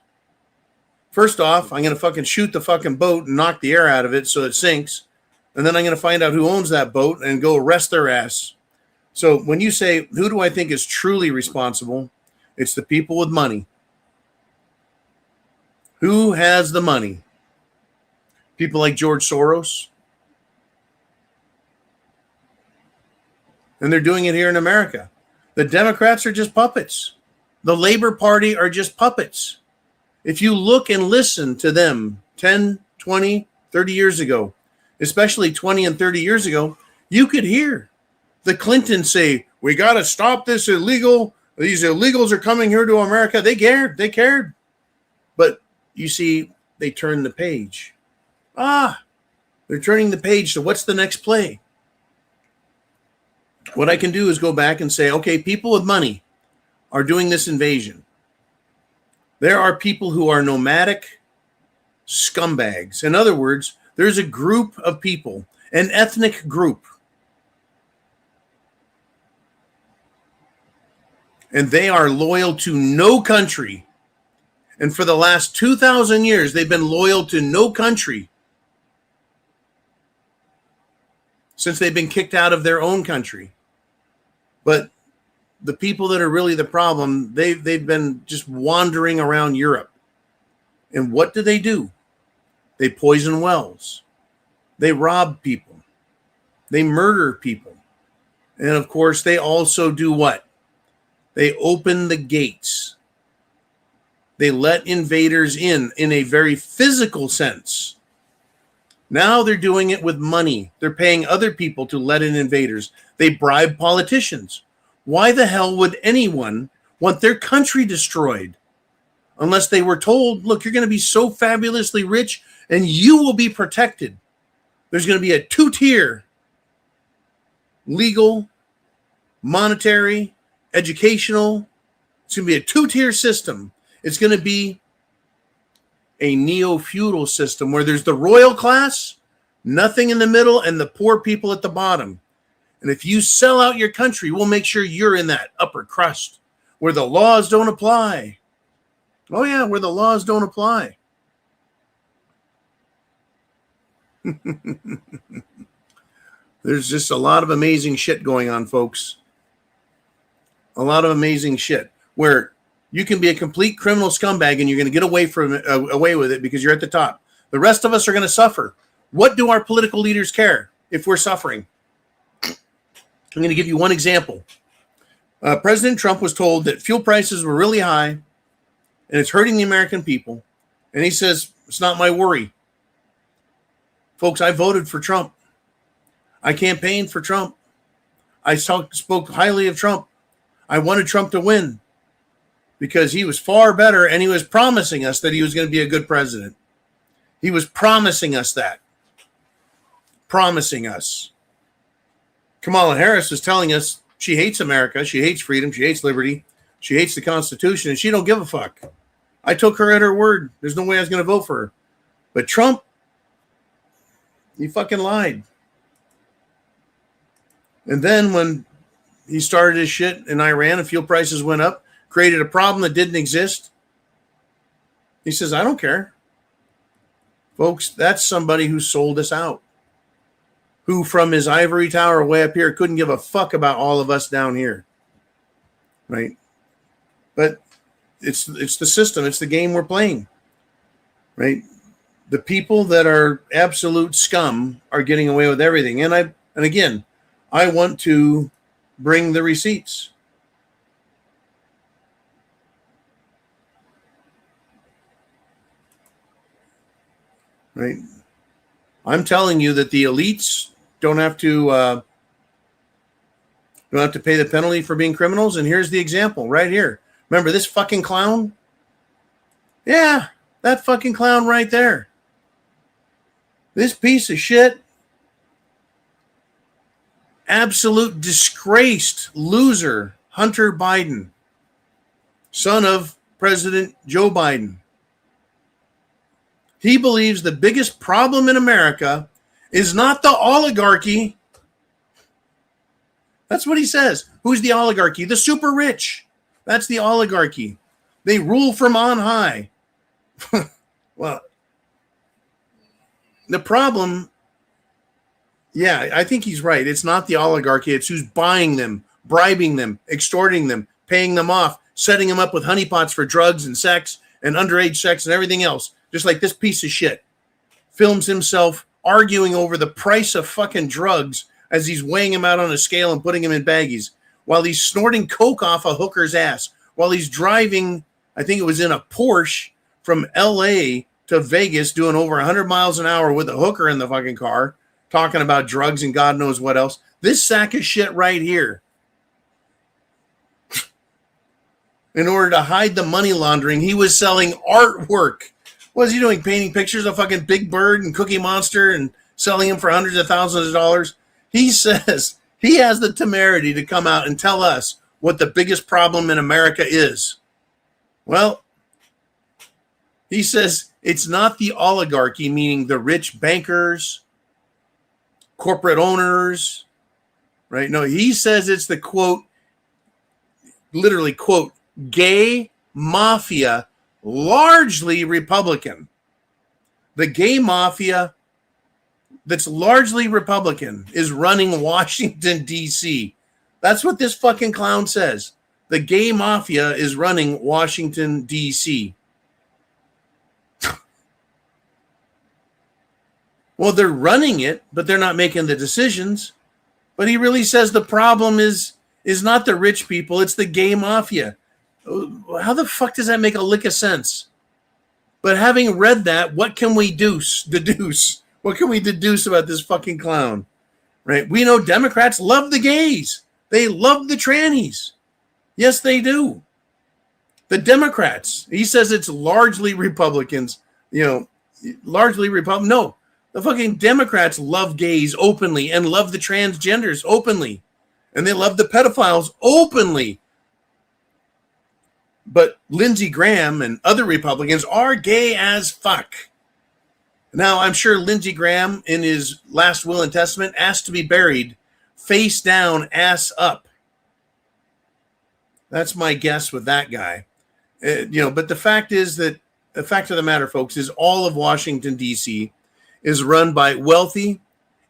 First off, I'm going to fucking shoot the fucking boat and knock the air out of it so it sinks. And then I'm going to find out who owns that boat and go arrest their ass. So when you say, who do I think is truly responsible? It's the people with money. Who has the money? People like George Soros. And they're doing it here in America. The Democrats are just puppets. The Labor Party are just puppets. If you look and listen to them 10, 20, 30 years ago, especially 20 and 30 years ago, you could hear the Clintons say, we got to stop this illegal. These illegals are coming here to America. They cared. But you see, they turned the page. They're turning the page. So what's the next play? What I can do is go back and say, okay, people with money are doing this invasion. There are people who are nomadic scumbags. In other words, there's a group of people, an ethnic group, and they are loyal to no country. And for the last 2,000 years, they've been loyal to no country since they've been kicked out of their own country. But the people that are really the problem, they've been just wandering around Europe. And what do? They poison wells. They rob people. They murder people. And of course, they also do what? They open the gates. They let invaders in a very physical sense. Now they're doing it with money. They're paying other people to let in invaders. They bribe politicians. Why the hell would anyone want their country destroyed unless they were told, look, you're going to be so fabulously rich and you will be protected. There's going to be a two-tier legal, monetary, educational. It's going to be a two-tier system. It's going to be a neo-feudal system where there's the royal class, nothing in the middle, and the poor people at the bottom. And if you sell out your country, we'll make sure you're in that upper crust where the laws don't apply. Oh, yeah, where the laws don't apply. There's just a lot of amazing shit going on, folks. A lot of amazing shit where you can be a complete criminal scumbag and you're going to get away with it because you're at the top. The rest of us are going to suffer. What do our political leaders care if we're suffering? I'm going to give you one example. President Trump was told that fuel prices were really high and it's hurting the American people. And he says, it's not my worry. Folks, I voted for Trump. I campaigned for Trump. I spoke highly of Trump. I wanted Trump to win because he was far better, and he was promising us that he was going to be a good president. He was promising us that. Promising us. Kamala Harris was telling us she hates America, she hates freedom, she hates liberty, she hates the Constitution, and she don't give a fuck. I took her at her word. There's no way I was going to vote for her. But Trump, he fucking lied. And then when he started his shit in Iran and fuel prices went up, created a problem that didn't exist, he says, I don't care. Folks, that's somebody who sold us out. Who from his ivory tower way up here couldn't give a fuck about all of us down here. Right? But it's the system. It's the game we're playing. Right? The people that are absolute scum are getting away with everything. And again, I want to bring the receipts. Right? I'm telling you that the elites don't have to pay the penalty for being criminals. And here's the example right here. Remember this fucking clown? Yeah, that fucking clown right there. This piece of shit, absolute disgraced loser, Hunter Biden, son of President Joe Biden. He believes the biggest problem in America is not the oligarchy. That's what he says. Who's the oligarchy? The super rich. That's the oligarchy. They rule from on high. Well, the problem, yeah, I think he's right. It's not the oligarchy. It's who's buying them, bribing them, extorting them, paying them off, setting them up with honeypots for drugs and sex and underage sex and everything else. Just like this piece of shit films himself arguing over the price of fucking drugs as he's weighing him out on a scale and putting him in baggies while he's snorting coke off a hooker's ass, while he's driving, I think it was in a Porsche from LA to Vegas doing over 100 miles an hour with a hooker in the fucking car, talking about drugs and God knows what else. This sack of shit right here, in order to hide the money laundering, he was selling artwork. What was he doing? Painting pictures of fucking Big Bird and Cookie Monster and selling them for hundreds of thousands of dollars. He says he has the temerity to come out and tell us what the biggest problem in America is. Well, he says it's not the oligarchy, meaning the rich bankers, corporate owners, right? No, he says it's the quote, literally quote, gay mafia, largely Republican. The gay mafia that's largely Republican is running Washington, D.C. That's what this fucking clown says. The gay mafia is running Washington, D.C. Well, they're running it, but they're not making the decisions. But he really says the problem is not the rich people, it's the gay mafia. How the fuck does that make a lick of sense? But having read that, what can we deduce? What can we deduce about this fucking clown? Right? We know Democrats love the gays. They love the trannies. Yes, they do. The Democrats, he says it's largely Republicans, largely Republican. No, the fucking Democrats love gays openly and love the transgenders openly. And they love the pedophiles openly. But Lindsey Graham and other Republicans are gay as fuck. Now, I'm sure Lindsey Graham, in his last will and testament, asked to be buried face down, ass up. That's my guess with that guy. But the fact of the matter, folks, is all of Washington, D.C. is run by wealthy,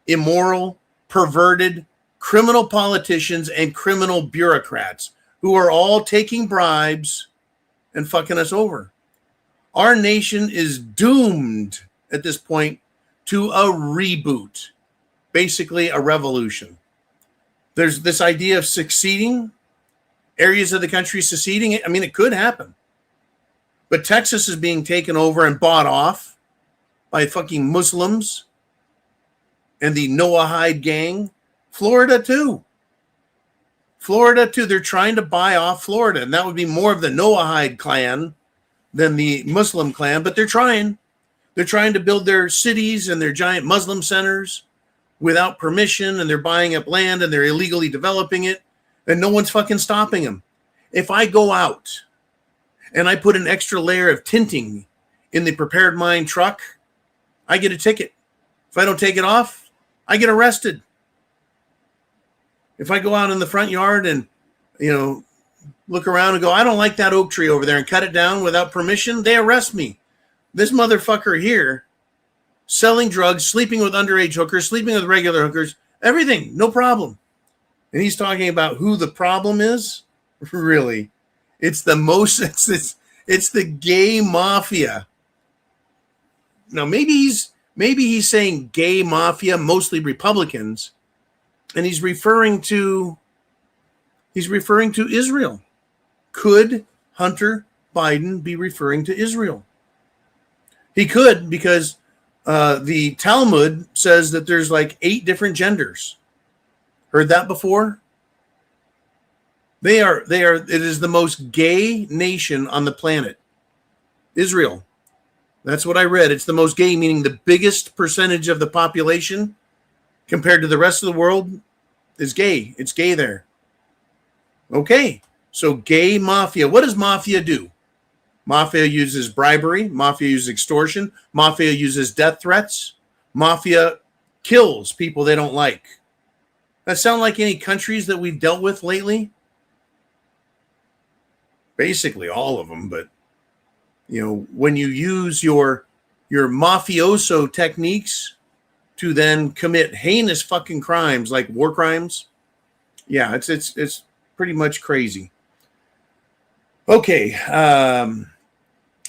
immoral, perverted, criminal politicians and criminal bureaucrats who are all taking bribes and fucking us over. Our nation is doomed at this point to a reboot, basically a revolution. There's this idea of succeeding, areas of the country seceding. I mean, it could happen. But Texas is being taken over and bought off by fucking Muslims and the Noahide gang. Florida too. Florida too. They're trying to buy off Florida, and that would be more of the Noahide clan than the Muslim clan, but they're trying. They're trying to build their cities and their giant Muslim centers without permission, and they're buying up land and they're illegally developing it, and no one's fucking stopping them. If I go out and I put an extra layer of tinting in the Prepared Mind truck, I get a ticket. If I don't take it off, I get arrested. If I go out in the front yard and, look around and go, I don't like that oak tree over there, and cut it down without permission, they arrest me. This motherfucker here, selling drugs, sleeping with underage hookers, sleeping with regular hookers, everything, no problem. And he's talking about who the problem is? Really? It's the gay mafia. Now maybe he's saying gay mafia, mostly Republicans, and he's referring to Israel. Could Hunter Biden be referring to Israel? He could, because the Talmud says that there's like 8 different genders. Heard that before? It is the most gay nation on the planet. Israel. That's what I read. It's the most gay, meaning the biggest percentage of the population compared to the rest of the world is gay. It's gay there. Okay. So gay mafia. What does mafia do? Mafia uses bribery. Mafia uses extortion. Mafia uses death threats. Mafia kills people they don't like. That sound like any countries that we've dealt with lately? Basically all of them, but when you use your mafioso techniques to then commit heinous fucking crimes like war crimes, yeah, it's pretty much crazy. Okay,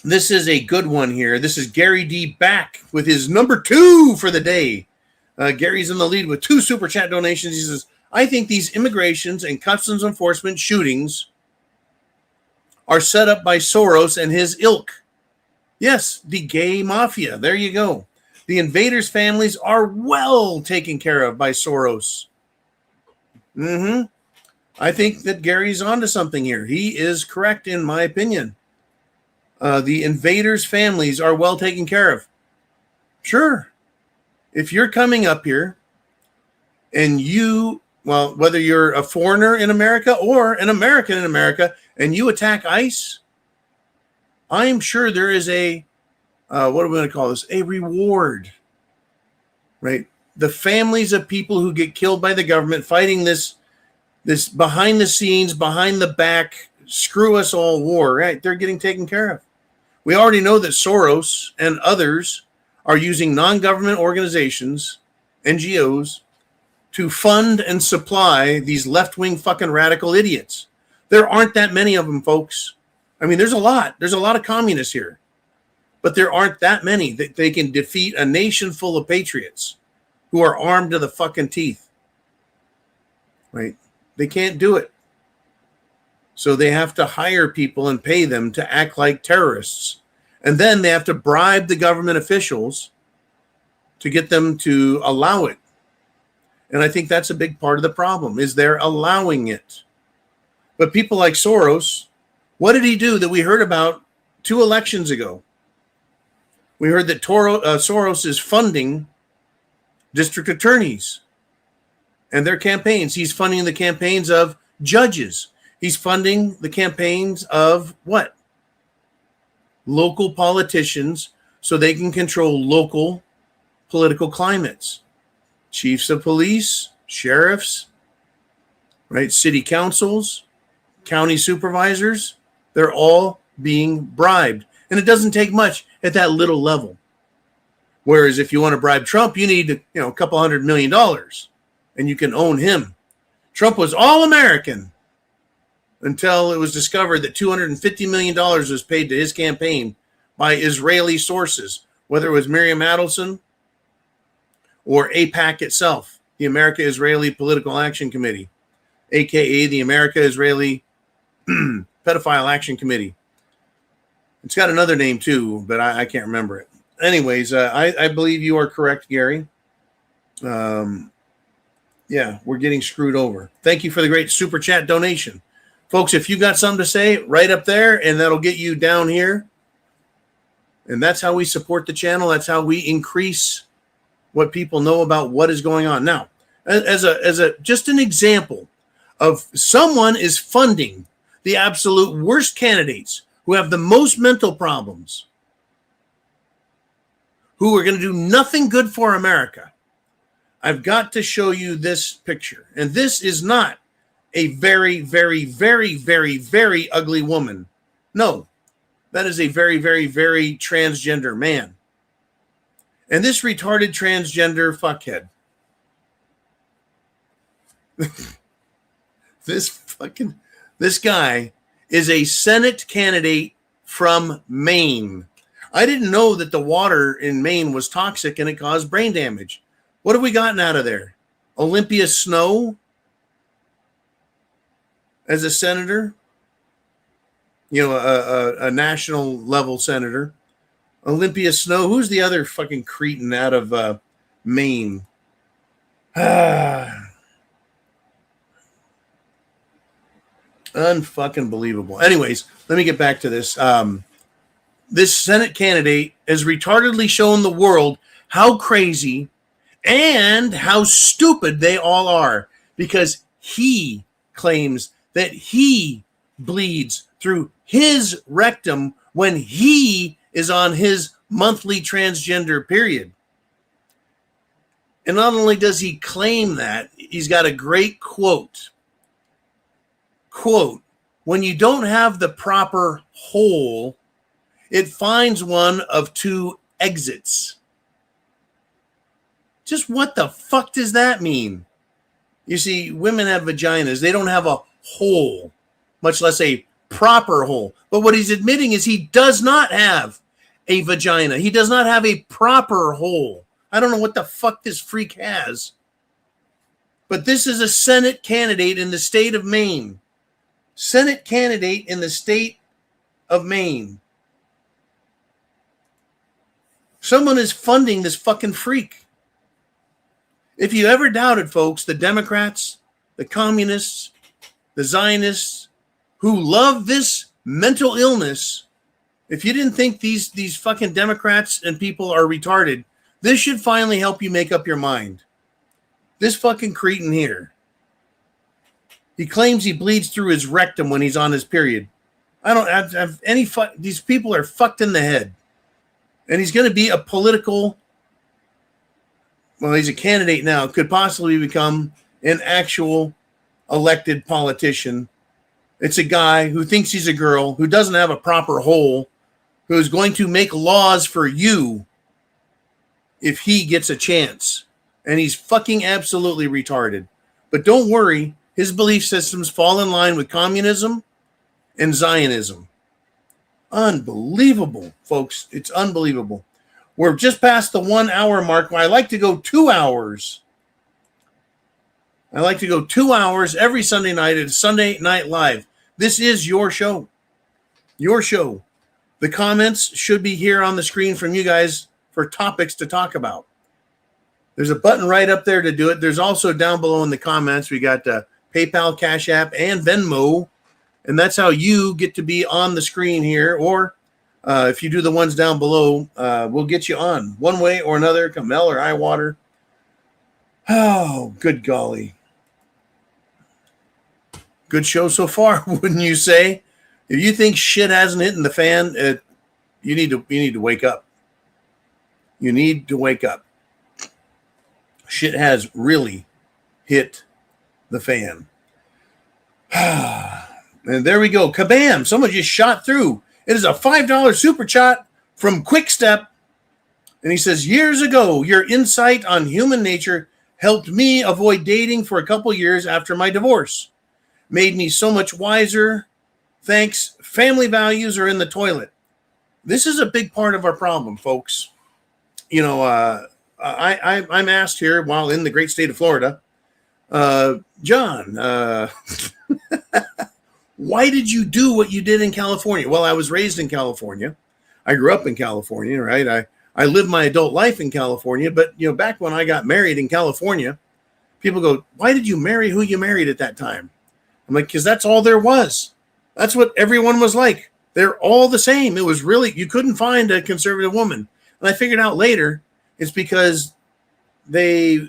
this is a good one here. This is Gary D back with his number 2 for the day. Gary's in the lead with 2 super chat donations. He says, I think these immigrations and customs enforcement shootings are set up by Soros and his ilk. Yes, the gay mafia. There you go. The invaders' families are well taken care of by Soros. I think that Gary's onto something here. He is correct in my opinion. The invaders' families are well taken care of. Sure. If you're coming up here and whether you're a foreigner in America or an American in America and you attack ICE, I'm sure there is a, what are we going to call this? A reward, right? The families of people who get killed by the government fighting this behind the scenes, behind the back, screw us all war, right? They're getting taken care of. We already know that Soros and others are using non-government organizations, NGOs, to fund and supply these left-wing fucking radical idiots. There aren't that many of them, folks. I mean, there's a lot. There's a lot of communists here. But there aren't that many that they can defeat a nation full of patriots who are armed to the fucking teeth. Right? They can't do it. So they have to hire people and pay them to act like terrorists. And then they have to bribe the government officials to get them to allow it. And I think that's a big part of the problem, is they're allowing it. But people like Soros, what did he do that we heard about 2 elections ago? We heard that Soros is funding district attorneys and their campaigns. He's funding the campaigns of judges. He's funding the campaigns of what? Local politicians, so they can control local political climates. Chiefs of police, sheriffs, right? City councils, county supervisors, they're all being bribed. And it doesn't take much at that little level. Whereas if you want to bribe Trump, you need, a couple $100 million and you can own him. Trump was all American until it was discovered that $250 million was paid to his campaign by Israeli sources, whether it was Miriam Adelson or AIPAC itself, the America-Israeli Political Action Committee, a.k.a. the America-Israeli Pedophile Action Committee. It's got another name too, but I can't remember it. Anyways, I believe you are correct, Gary. Yeah, we're getting screwed over. Thank you for the great super chat donation. Folks, if you got something to say, right up there, and that'll get you down here. And that's how we support the channel. That's how we increase what people know about what is going on. Now, as a just an example of someone is funding the absolute worst candidates who have the most mental problems, who are going to do nothing good for America. I've got to show you this picture. And this is not a very, very, very, very, very ugly woman. No, that is a very, very, very transgender man. And this retarded transgender fuckhead. This guy is a Senate candidate from Maine. I didn't know that the water in Maine was toxic and it caused brain damage. What have we gotten out of there? Olympia Snowe as a senator, a national level senator. Olympia Snowe. Who's the other fucking cretin out of Maine? Unfucking believable. Anyways, let me get back to this. This Senate candidate has retardedly shown the world how crazy and how stupid they all are, because he claims that he bleeds through his rectum when he is on his monthly transgender period. And not only does he claim that, he's got a great quote. Quote, when you don't have the proper hole, it finds one of two exits. Just what the fuck does that mean? You see, women have vaginas. They don't have a hole, much less a proper hole. But what he's admitting is he does not have a vagina. He does not have a proper hole. I don't know what the fuck this freak has. But this is a Senate candidate in the state of Maine. Senate candidate in the state of Maine. Someone is funding this fucking freak. If you ever doubted, folks, the Democrats, the communists, the Zionists, who love this mental illness, if you didn't think these fucking Democrats and people are retarded, this should finally help you make up your mind. This fucking cretin here. He claims he bleeds through his rectum when he's on his period. I don't have any these people are fucked in the head. And he's going to be a political, well, he's a candidate now, could possibly become an actual elected politician. It's a guy who thinks he's a girl, who doesn't have a proper hole, who is going to make laws for you if he gets a chance. And he's fucking absolutely retarded. But don't worry, his belief systems fall in line with communism and Zionism. Unbelievable, folks. It's unbelievable. We're just past the 1 hour mark. I like to go 2 hours. I like to go 2 hours every Sunday night at Sunday Night Live. This is your show. Your show. The comments should be here on the screen from you guys for topics to talk about. There's a button right up there to do it. There's also down below in the comments, we got PayPal, CashApp, and Venmo. And that's how you get to be on the screen here. Or if you do the ones down below, we'll get you on one way or another, come hell or high water. Oh, good golly. Good show so far, wouldn't you say? If you think shit hasn't hit in the fan, you need to wake up. You need to wake up. Shit has really hit the fan. And there we go. Kabam! Someone just shot through. It is a $5 super chat from Quickstep. And he says, years ago, your insight on human nature helped me avoid dating for a couple years after my divorce. Made me so much wiser. Thanks. Family values are in the toilet. This is a big part of our problem, folks. You know, I'm asked here while in the great state of Florida, John, why did you do what you did in California? Well, I was raised in California. I grew up in California, right? I lived my adult life in California, but back when I got married in California, people go, "Why did you marry who you married at that time?" I'm like, "Because that's all there was. That's what everyone was like. They're all the same. It was really, you couldn't find a conservative woman." And I figured out later it's because they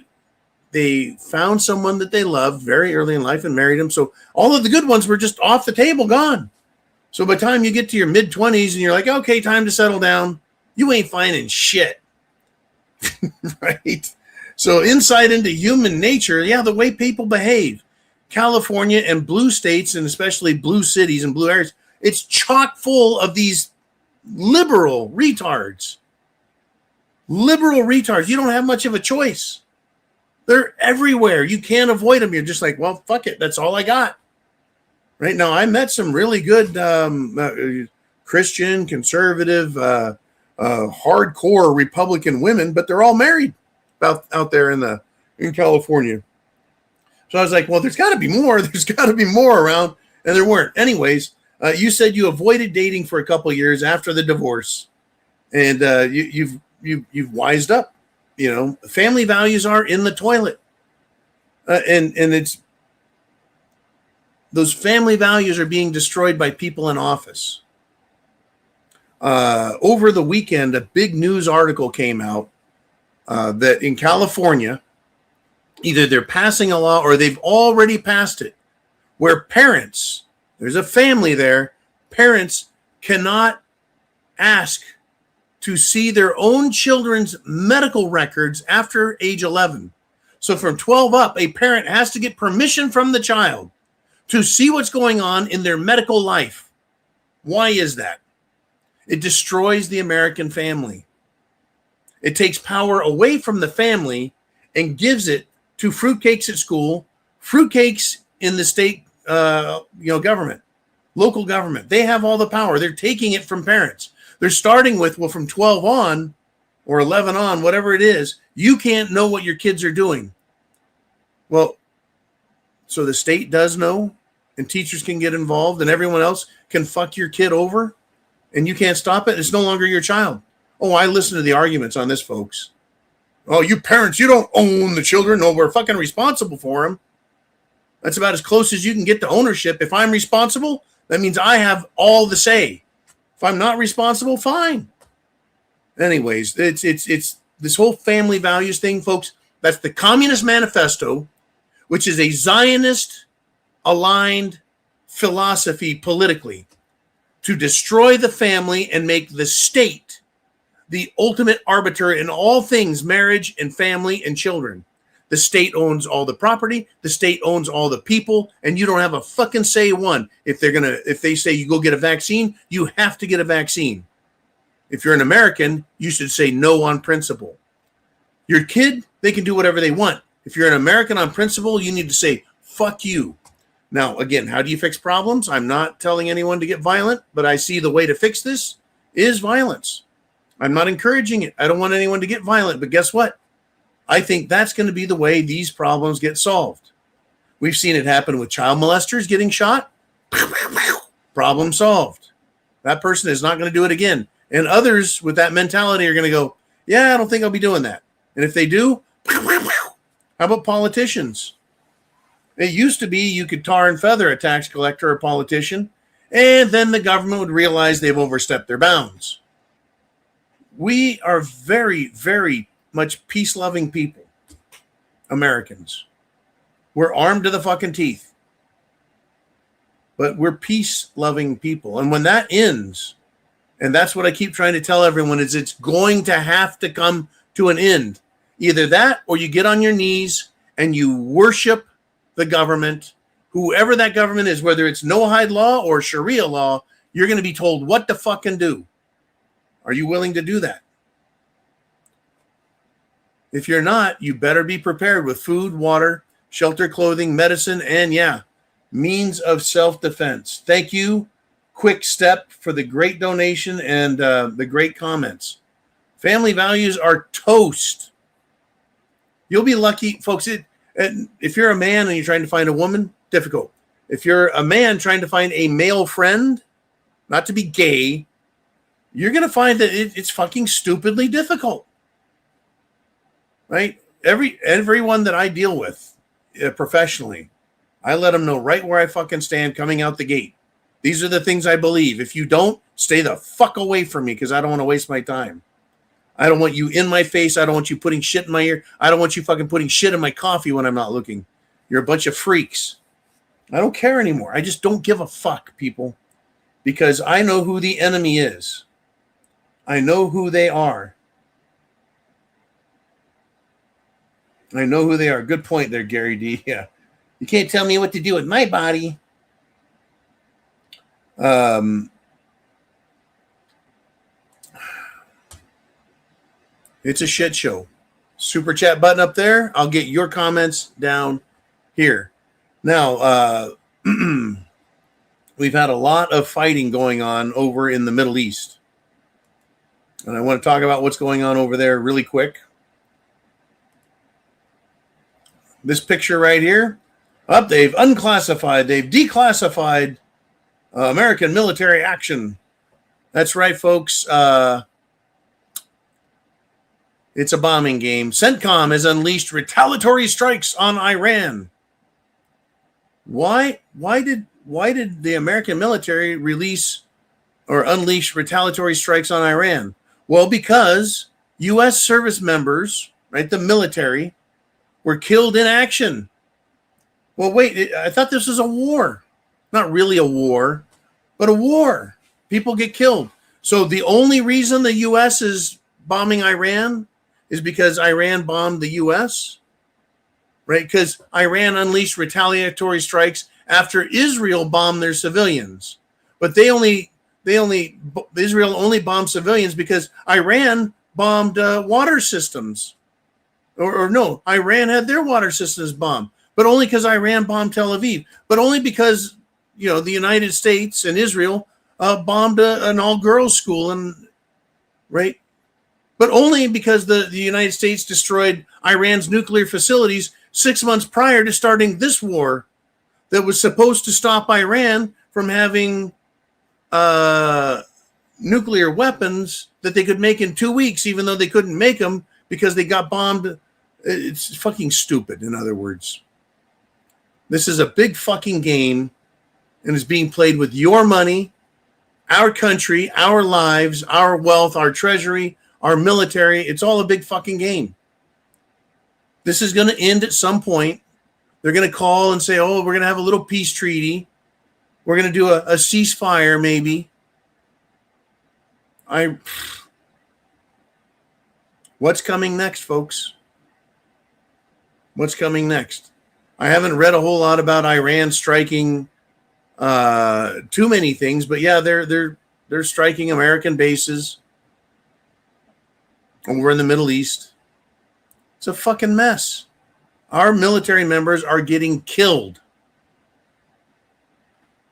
found someone that they loved very early in life and married him. So all of the good ones were just off the table, gone. So by the time you get to your mid-20s and you're like, okay, time to settle down, you ain't finding shit. Right? So insight into human nature, the way people behave. California and blue states, and especially blue cities and blue areas, it's chock full of these liberal retards. Liberal retards. You don't have much of a choice. They're everywhere. You can't avoid them. You're just like, well, fuck it. That's all I got. Right now, I met some really good Christian, conservative, hardcore Republican women, but they're all married out there in California. So I was like, well, there's got to be more. There's got to be more around, and there weren't. Anyways, you said you avoided dating for a couple of years after the divorce, and you've wised up. Family values are in the toilet, and it's those family values are being destroyed by people in office. Over the weekend, a big news article came out that in California, either they're passing a law or they've already passed it, where parents, there's a family there, parents cannot ask to see their own children's medical records after age 11. So from 12 up, a parent has to get permission from the child to see what's going on in their medical life. Why is that? It destroys the American family. It takes power away from the family and gives it to fruitcakes at school, fruitcakes in the state government, local government. They have all the power. They're taking it from parents. They're starting with, well, from 12 on or 11 on, whatever it is, you can't know what your kids are doing. Well, so the state does know, and teachers can get involved, and everyone else can fuck your kid over, and you can't stop it. It's no longer your child. Oh, I listen to the arguments on this, folks. Oh, you parents, you don't own the children. No, we're fucking responsible for them. That's about as close as you can get to ownership. If I'm responsible, that means I have all the say. If I'm not responsible, fine. Anyways, it's this whole family values thing, folks. That's the Communist Manifesto, which is a Zionist-aligned philosophy politically to destroy the family and make the state the ultimate arbiter in all things marriage and family and children. The state owns all the property. The state owns all the people, and you don't have a fucking say one. If they say you go get a vaccine, you have to get a vaccine. If you're an American, you should say no on principle. Your kid, they can do whatever they want. If you're an American on principle, you need to say, fuck you. Now, again, how do you fix problems? I'm not telling anyone to get violent, but I see the way to fix this is violence. I'm not encouraging it. I don't want anyone to get violent, but guess what? I think that's going to be the way these problems get solved. We've seen it happen with child molesters getting shot. Problem solved. That person is not going to do it again. And others with that mentality are going to go, yeah, I don't think I'll be doing that. And if they do, how about politicians? It used to be you could tar and feather a tax collector or politician, and then the government would realize they've overstepped their bounds. We are very, very much peace-loving people, Americans. We're armed to the fucking teeth. But we're peace-loving people. And when that ends, and that's what I keep trying to tell everyone, is it's going to have to come to an end. Either that, or you get on your knees and you worship the government, whoever that government is, whether it's no-hide law or Sharia law, you're going to be told what to fucking do. Are you willing to do that? If you're not, you better be prepared with food, water, shelter, clothing, medicine, and means of self-defense. Thank you, Quick Step, for the great donation and the great comments. Family values are toast. You'll be lucky, folks. If you're a man and you're trying to find a woman, difficult. If you're a man trying to find a male friend, not to be gay, you're going to find that it's fucking stupidly difficult. Right? Everyone that I deal with professionally, I let them know right where I fucking stand coming out the gate. These are the things I believe. If you don't, stay the fuck away from me because I don't want to waste my time. I don't want you in my face. I don't want you putting shit in my ear. I don't want you fucking putting shit in my coffee when I'm not looking. You're a bunch of freaks. I don't care anymore. I just don't give a fuck, people, because I know who the enemy is. I know who they are. I know who they are. Good point there, Gary D. Yeah. You can't tell me what to do with my body. It's a shit show. Super chat button up there. I'll get your comments down here. Now, we've had a lot of fighting going on over in the Middle East. And I want to talk about what's going on over there really quick. This picture right here. They've unclassified, they've declassified American military action. That's right, folks. It's a bombing game. CENTCOM has unleashed retaliatory strikes on Iran. Why did the American military release or unleash retaliatory strikes on Iran? Well, because U.S. service members, right, the military, were killed in action. Well, wait, I thought this was a war. Not really a war, but a war. People get killed. So the only reason the U.S. is bombing Iran is because Iran bombed the U.S., right? Because Iran unleashed retaliatory strikes after Israel bombed their civilians. But Israel only bombed civilians because Iran bombed water systems. Or no, Iran had their water systems bombed, but only because Iran bombed Tel Aviv. But only because, the United States and Israel bombed an all-girls school, right? But only because the United States destroyed Iran's nuclear facilities 6 months prior to starting this war that was supposed to stop Iran from having nuclear weapons that they could make in 2 weeks, even though they couldn't make them because they got bombed. It's fucking stupid, in other words. This is a big fucking game and is being played with your money, our country, our lives, our wealth, our treasury, our military. It's all a big fucking game. This is going to end at some point. They're going to call and say, we're going to have a little peace treaty. We're going to do a ceasefire, maybe. What's coming next, folks? What's coming next? I haven't read a whole lot about Iran striking too many things, but yeah, they're striking American bases over in the Middle East. It's a fucking mess. Our military members are getting killed.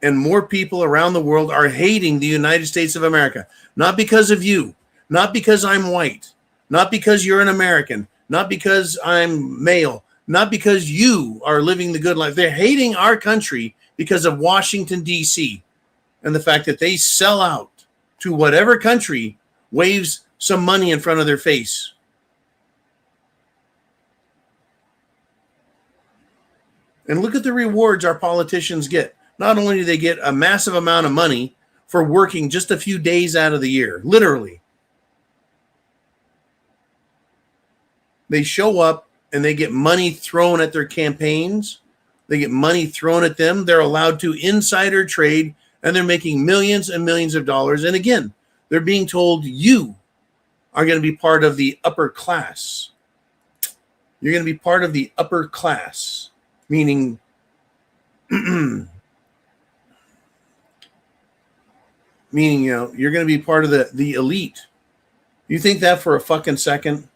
And more people around the world are hating the United States of America. Not because of you. Not because I'm white. Not because you're an American. Not because I'm male. Not because you are living the good life. They're hating our country because of Washington, D.C. and the fact that they sell out to whatever country waves some money in front of their face. And look at the rewards our politicians get. Not only do they get a massive amount of money for working just a few days out of the year, literally. They show up and they get money thrown at their campaigns. They get money thrown at them. They're allowed to insider trade, and they're making millions and millions of dollars. And again, they're being told you are going to be part of the upper class. You're going to be part of the upper class, meaning you're going to be part of the elite. You think that for a fucking second?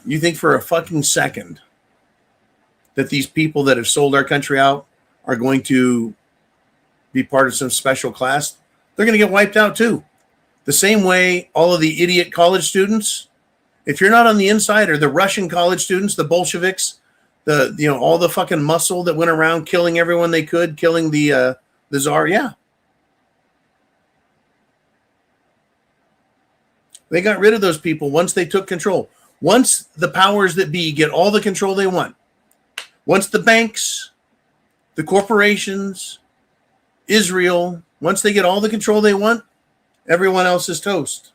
You think for a fucking second that these people that have sold our country out are going to be part of some special class? They're going to get wiped out too. The same way all of the idiot college students, if you're not on the inside, or the Russian college students, the Bolsheviks, all the fucking muscle that went around killing everyone they could, killing the Tsar. Yeah. They got rid of those people once they took control. Once the powers that be get all the control they want, once the banks, the corporations, Israel, once they get all the control they want, everyone else is toast.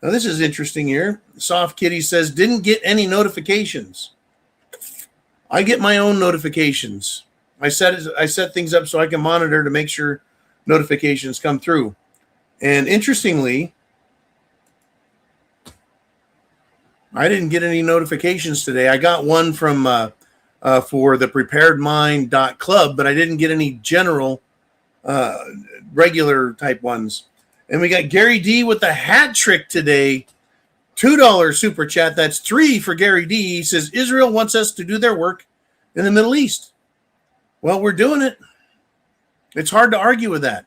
Now, this is interesting here. Soft Kitty says, didn't get any notifications. I get my own notifications. I set things up so I can monitor to make sure notifications come through. And interestingly, I didn't get any notifications today. I got one from for the preparedmind.club, but I didn't get any general regular type ones. And we got Gary D with the hat trick today. $2 super chat. That's 3 for Gary D. He says, Israel wants us to do their work in the Middle East. Well, we're doing it. It's hard to argue with that,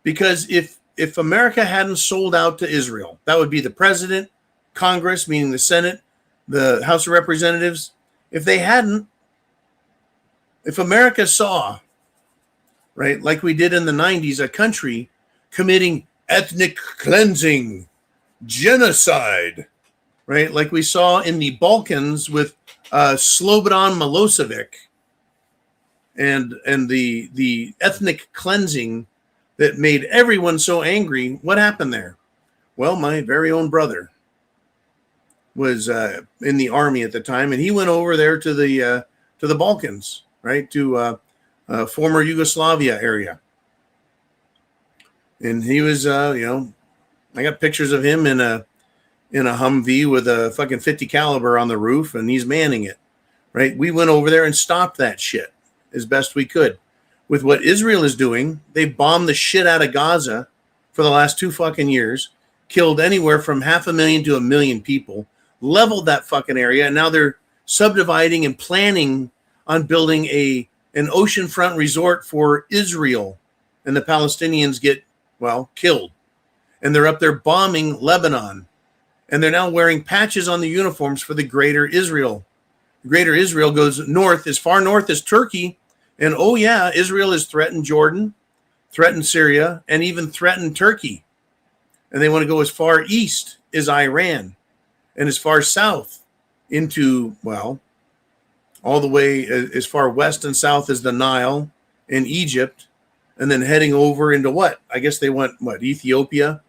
because if America hadn't sold out to Israel, that would be the president, Congress, meaning the Senate, the House of Representatives. If they hadn't, if America saw, right, like we did in the 90s, a country committing ethnic cleansing, genocide, right, like we saw in the Balkans with Slobodan Milosevic, and the ethnic cleansing that made everyone so angry, what happened there? Well, my very own brother was in the army at the time, and he went over there to the Balkans, right, to former Yugoslavia area, and he was, I got pictures of him in a Humvee with a fucking 50 caliber on the roof, and he's manning it, right? We went over there and stopped that shit as best we could. With what Israel is doing, they bombed the shit out of Gaza for the last 2 fucking years, killed anywhere from 500,000 to 1 million people, leveled that fucking area, and now they're subdividing and planning on building an oceanfront resort for Israel, and the Palestinians get, well, killed. And they're up there bombing Lebanon, and they're now wearing patches on the uniforms for the Greater Israel. Greater Israel goes north, as far north as Turkey, and oh yeah, Israel has threatened Jordan, threatened Syria, and even threatened Turkey. And they want to go as far east as Iran, and as far south into, well, all the way as far west and south as the Nile and Egypt, and then heading over into what? I guess they went, Ethiopia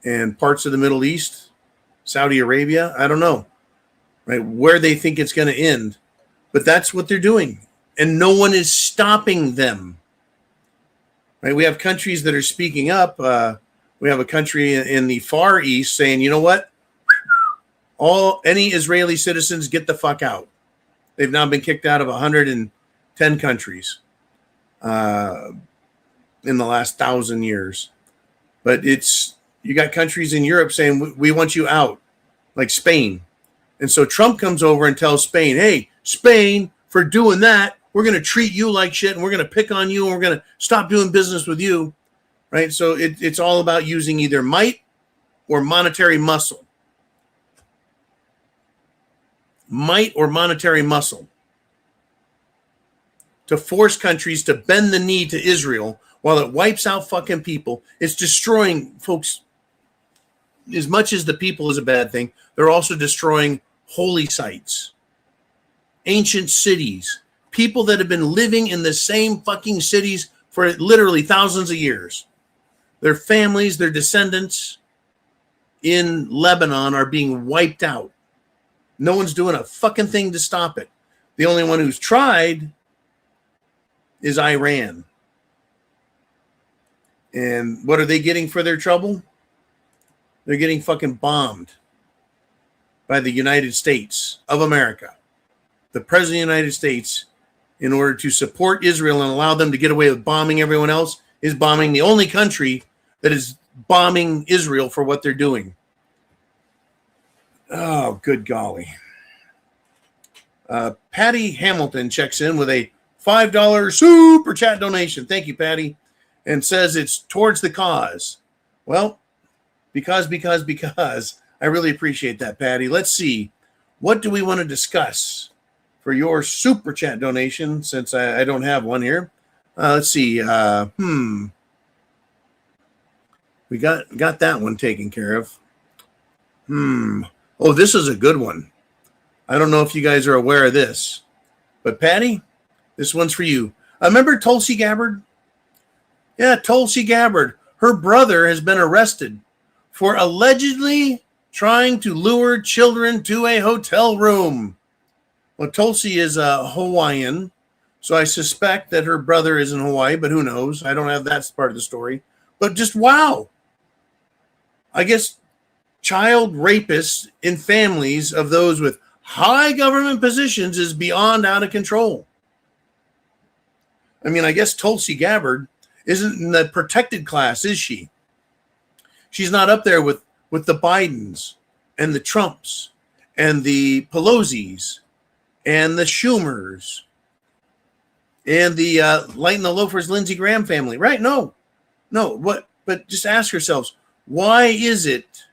and parts of the Middle East, Saudi Arabia. I don't know, right, where they think it's going to end. But that's what they're doing, and no one is stopping them. Right? We have countries that are speaking up. We have a country in the Far East saying, you know what? Any Israeli citizens, get the fuck out. They've now been kicked out of 110 countries in the last 1,000 years. But you got countries in Europe saying, we want you out, like Spain. And so Trump comes over and tells Spain, hey, Spain, for doing that, we're going to treat you like shit, and we're going to pick on you, and we're going to stop doing business with you, right? So it's all about using either might or monetary muscle. Might or monetary muscle to force countries to bend the knee to Israel while it wipes out fucking people. It's destroying, folks, as much as the people is a bad thing, they're also destroying holy sites, ancient cities, people that have been living in the same fucking cities for literally thousands of years. Their families, their descendants in Lebanon are being wiped out. No one's doing a fucking thing to stop it. The only one who's tried is Iran. And what are they getting for their trouble? They're getting fucking bombed by the United States of America. The President of the United States, in order to support Israel and allow them to get away with bombing everyone else, is bombing the only country that is bombing Israel for what they're doing. Oh, good golly. Patty Hamilton checks in with a $5 super chat donation. Thank you, Patty. And says it's towards the cause. Well, because I really appreciate that, Patty. Let's see. What do we want to discuss for your super chat donation, since I don't have one here? Let's see. We got that one taken care of. Oh, this is a good one. I don't know if you guys are aware of this, but Patty, this one's for you. Remember Tulsi Gabbard? Yeah, Tulsi Gabbard. Her brother has been arrested for allegedly trying to lure children to a hotel room. Well, Tulsi is a Hawaiian, so I suspect that her brother is in Hawaii, but who knows? I don't have that part of the story. But just wow. I guess child rapists in families of those with high government positions is beyond out of control. I mean, I guess Tulsi Gabbard isn't in the protected class, is she? She's not up there with the Bidens and the Trumps and the Pelosi's and the Schumers and the Light and the Loafers Lindsey Graham family, right? No. What? But just ask yourselves, why is it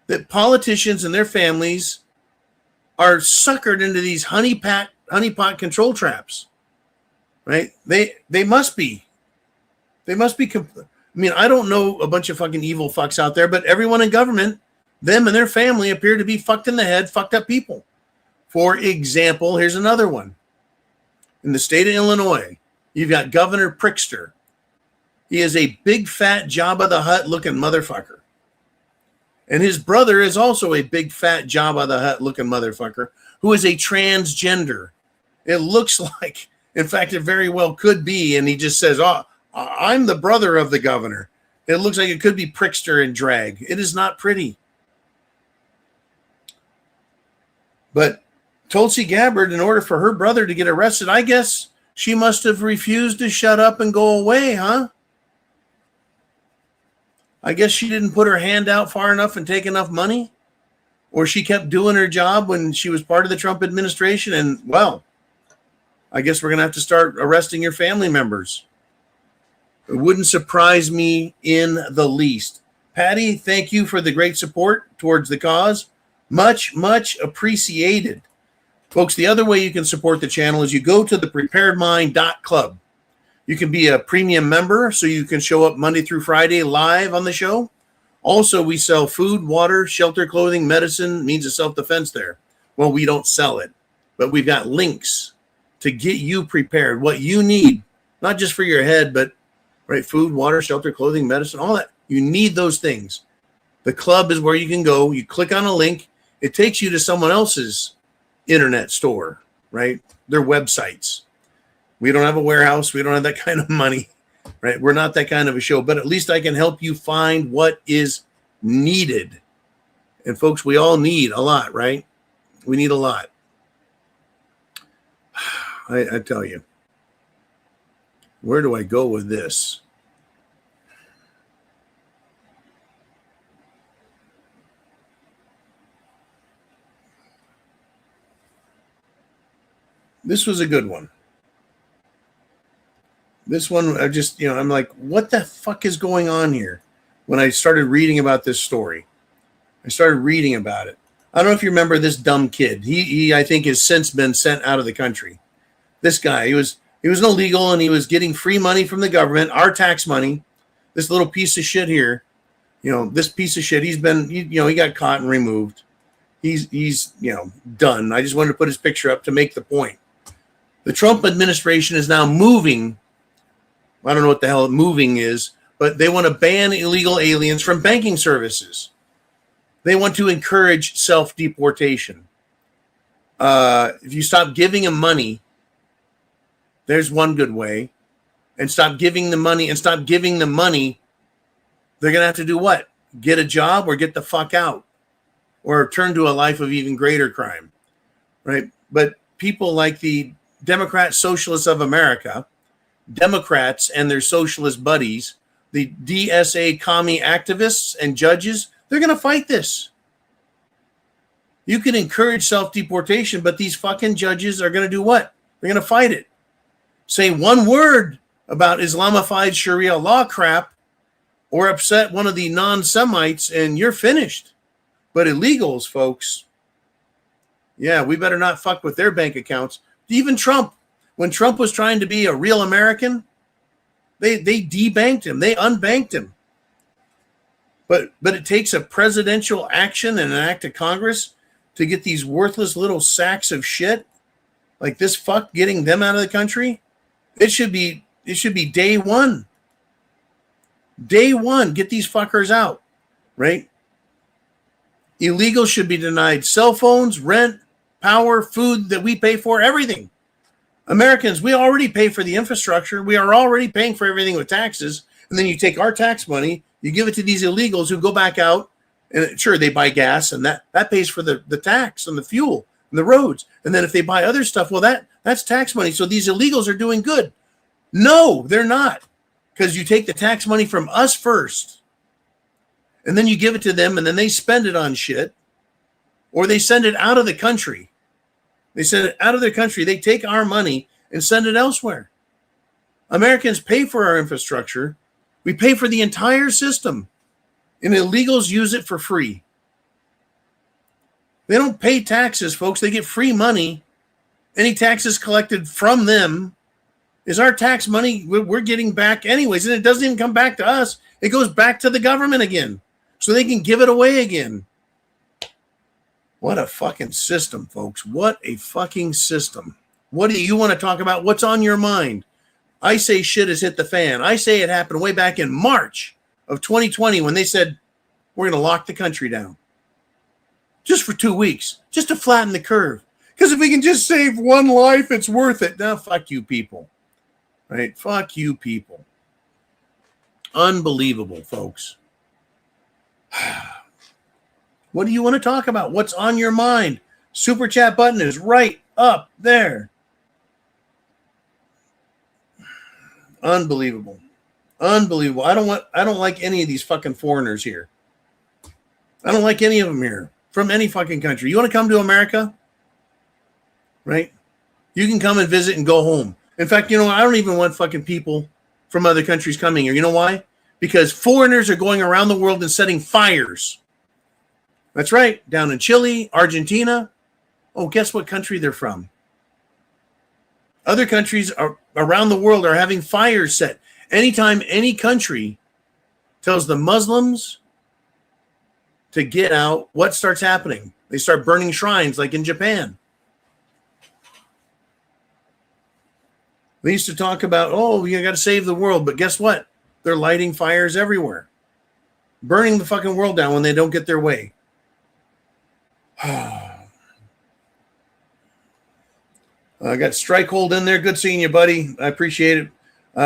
that politicians and their families are suckered into these honeypot control traps? Right? They must be. I mean, I don't know a bunch of fucking evil fucks out there, but everyone in government, them and their family appear to be fucked in the head, fucked up people. For example, here's another one. In the state of Illinois, you've got Governor Prickster. He is a big fat Jabba the Hutt looking motherfucker. And his brother is also a big fat Jabba the Hutt looking motherfucker who is a transgender. It looks like, in fact, it very well could be. And he just says, oh, I'm the brother of the governor. It looks like it could be Prickster in drag. It is not pretty. But Tulsi Gabbard, in order for her brother to get arrested, I guess she must have refused to shut up and go away, huh? I guess she didn't put her hand out far enough and take enough money, or she kept doing her job when she was part of the Trump administration. And, well, I guess we're going to have to start arresting your family members. It wouldn't surprise me in the least. Patty, thank you for the great support towards the cause. Much, much appreciated. Folks, the other way you can support the channel is you go to thepreparedmind.club. You can be a premium member so you can show up Monday through Friday live on the show. Also, we sell food, water, shelter, clothing, medicine, means of self-defense there. Well, we don't sell it, but we've got links to get you prepared, what you need, not just for your head, but right, food, water, shelter, clothing, medicine, all that. You need those things. The club is where you can go. You click on a link. It takes you to someone else's internet store, right? Their websites. We don't have a warehouse. We don't have that kind of money, right? We're not that kind of a show, but at least I can help you find what is needed. And folks, we all need a lot, right? We need a lot. I tell you, where do I go with this? This was a good one. This one, I just, I'm like, what the fuck is going on here? When I started reading about this story, I started reading about it. I don't know if you remember this dumb kid. He I think, has since been sent out of the country. This guy, he was illegal and he was getting free money from the government, our tax money. This little piece of shit here, this piece of shit. He's been, he got caught and removed. He's done. I just wanted to put his picture up to make the point. The Trump administration is now moving. I don't know what the hell moving is, but they want to ban illegal aliens from banking services. They want to encourage self-deportation. If you stop giving them money, there's one good way. And stop giving them money, they're going to have to do what? Get a job or get the fuck out or turn to a life of even greater crime, right? But people like the Democrat Socialists of America, Democrats and their socialist buddies, the DSA commie activists and judges, they're going to fight this. You can encourage self-deportation, but these fucking judges are going to do what? They're going to fight it. Say one word about Islamified Sharia law crap or upset one of the non-Semites and you're finished. But illegals, folks, yeah, we better not fuck with their bank accounts. Even Trump, when Trump was trying to be a real American, They debanked him. They unbanked him. But it takes a presidential action and an act of Congress to get these worthless little sacks of shit like this fuck getting them out of the country. It should be day one. Day one, get these fuckers out, right? Illegals should be denied cell phones, rent, power, food that we pay for, everything. Americans, we already pay for the infrastructure. We are already paying for everything with taxes. And then you take our tax money, you give it to these illegals who go back out, and sure, they buy gas, and that pays for the tax and the fuel and the roads. And then if they buy other stuff, well, that's tax money. So these illegals are doing good. No, they're not. Because you take the tax money from us first, and then you give it to them, and then they spend it on shit, or they send it out of the country. They send it out of their country. They take our money and send it elsewhere. Americans pay for our infrastructure. We pay for the entire system, and illegals use it for free. They don't pay taxes, folks. They get free money. Any taxes collected from them is our tax money we're getting back anyways, and it doesn't even come back to us. It goes back to the government again, so they can give it away again. What a fucking system, folks. What a fucking system. What do you want to talk about? What's on your mind? I say shit has hit the fan. I say it happened way back in March of 2020 when they said, we're going to lock the country down. Just for 2 weeks, just to flatten the curve. Because if we can just save one life, it's worth it. Now, fuck you people. Right? Fuck you people. Unbelievable, folks. What do you want to talk about? What's on your mind? Super chat button is right up there. Unbelievable. Unbelievable. I don't like any of these fucking foreigners here. I don't like any of them here from any fucking country. You want to come to America? Right? You can come and visit and go home. In fact, I don't even want fucking people from other countries coming here. You know why? Because foreigners are going around the world and setting fires. That's right. Down in Chile, Argentina. Oh, guess what country they're from? Other countries around the world are having fires set. Anytime any country tells the Muslims to get out, what starts happening? They start burning shrines like in Japan. They used to talk about, oh, you got to save the world. But guess what? They're lighting fires everywhere. Burning the fucking world down when they don't get their way. I got Strikehold in there. Good seeing you, buddy. I appreciate it.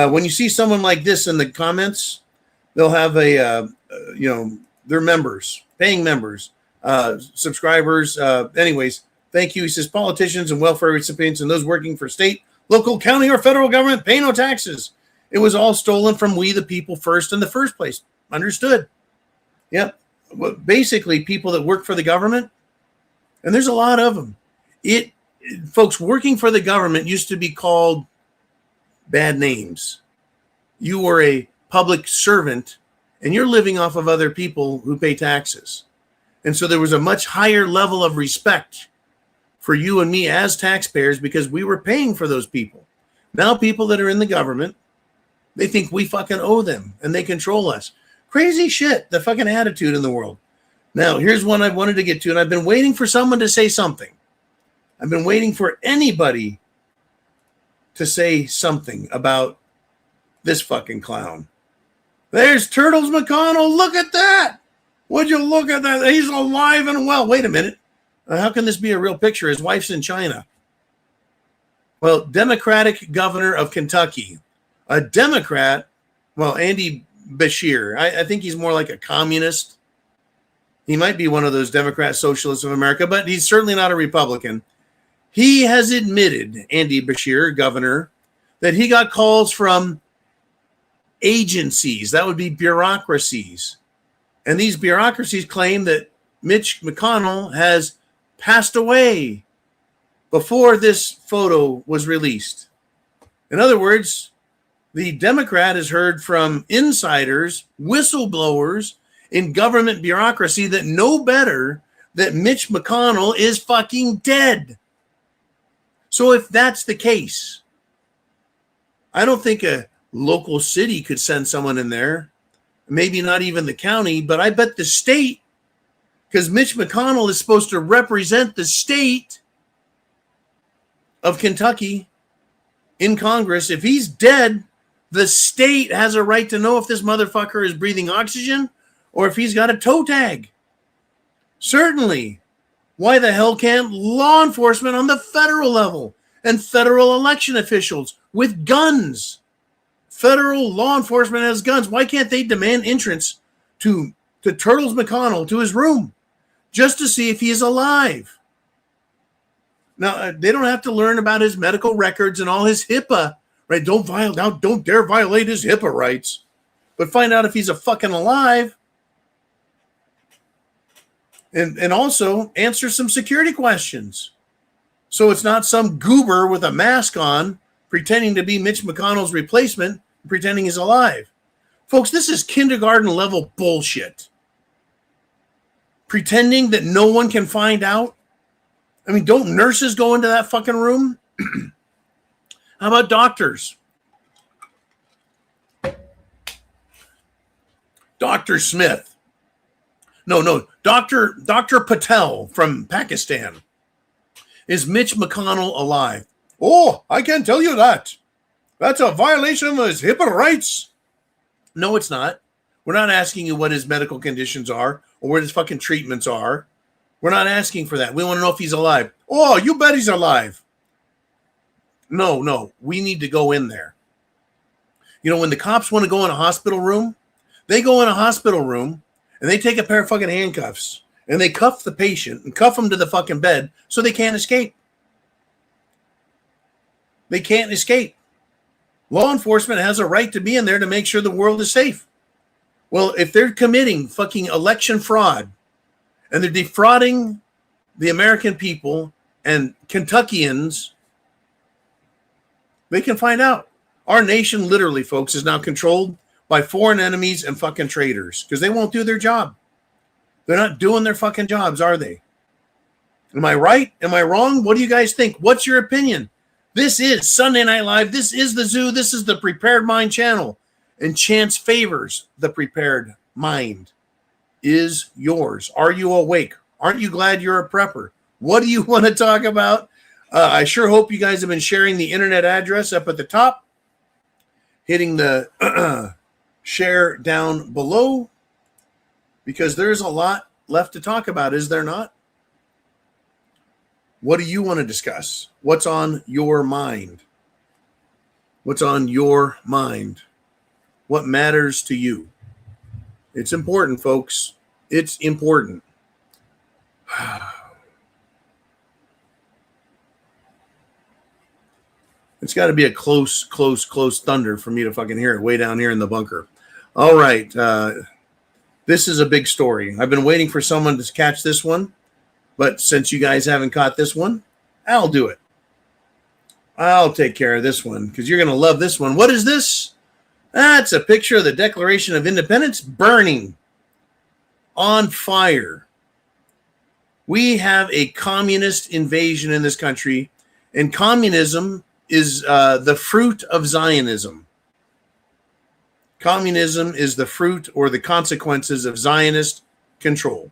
When you see someone like this in the comments, they'll have they're members, paying members, subscribers. Anyways, thank you. He says politicians and welfare recipients and those working for state, local, county, or federal government pay no taxes. It was all stolen from we the people first in the first place. Understood. Yep. Well, basically, people that work for the government, and there's a lot of them. Folks, working for the government used to be called bad names. You were a public servant, and you're living off of other people who pay taxes. And so there was a much higher level of respect for you and me as taxpayers because we were paying for those people. Now people that are in the government, they think we fucking owe them, and they control us. Crazy shit, the fucking attitude in the world. Now, here's one I wanted to get to, and I've been waiting for someone to say something. I've been waiting for anybody to say something about this fucking clown. There's Turtles McConnell. Look at that. Would you look at that? He's alive and well. Wait a minute. How can this be a real picture? His wife's in China. Well, Democratic governor of Kentucky. A Democrat, well, Andy Beshear. I think he's more like a communist. He might be one of those Democrat Socialists of America, but he's certainly not a Republican. He has admitted, Andy Beshear, governor, that he got calls from agencies. That would be bureaucracies. And these bureaucracies claim that Mitch McConnell has passed away before this photo was released. In other words, the Democrat has heard from insiders, whistleblowers in government bureaucracy that know better that Mitch McConnell is fucking dead. So if that's the case, I don't think a local city could send someone in there. Maybe not even the county, but I bet the state, because Mitch McConnell is supposed to represent the state of Kentucky in Congress. If he's dead, the state has a right to know if this motherfucker is breathing oxygen or if he's got a toe tag. Certainly. Why the hell can't law enforcement on the federal level and federal election officials with guns? Federal law enforcement has guns. Why can't they demand entrance to Turtles McConnell, to his room, just to see if he is alive? Now, they don't have to learn about his medical records and all his HIPAA, right? Don't dare violate his HIPAA rights, but find out if he's a fucking alive. And also answer some security questions. So it's not some goober with a mask on pretending to be Mitch McConnell's replacement, pretending he's alive. Folks, this is kindergarten level bullshit. Pretending that no one can find out. I mean, don't nurses go into that fucking room? How about doctors? Dr. Smith. No, Dr. Patel from Pakistan. Is Mitch McConnell alive? Oh, I can't tell you that. That's a violation of his HIPAA rights. No, it's not. We're not asking you what his medical conditions are or what his fucking treatments are. We're not asking for that. We want to know if he's alive. Oh, you bet he's alive. No, we need to go in there. You know, when the cops want to go in a hospital room, they go in a hospital room and they take a pair of fucking handcuffs and they cuff the patient and cuff them to the fucking bed so they can't escape. They can't escape. Law enforcement has a right to be in there to make sure the world is safe. Well, if they're committing fucking election fraud and they're defrauding the American people and Kentuckians, they can find out. Our nation, literally, folks, is now controlled by foreign enemies and fucking traitors because they won't do their job. They're not doing their fucking jobs, are they? Am I right? Am I wrong? What do you guys think? What's your opinion? This is Sunday Night Live. This is the Zoo. This is the Prepared Mind channel. And chance favors the prepared mind is yours. Are you awake? Aren't you glad you're a prepper? What do you want to talk about? I sure hope you guys have been sharing the internet address up at the top, hitting the share down below, because there's a lot left to talk about, is there not? What do you want to discuss? What's on your mind? What's on your mind? What matters to you? It's important, folks. It's important. It's got to be a close thunder for me to fucking hear it way down here in the bunker. All right. This is a big story. I've been waiting for someone to catch this one, but since you guys haven't caught this one, I'll do it. I'll take care of this one because you're going to love this one. What is this? That's a picture of the Declaration of Independence burning on fire. We have a communist invasion in this country, and communism is the fruit of Zionism. Communism is the fruit or the consequences of Zionist control.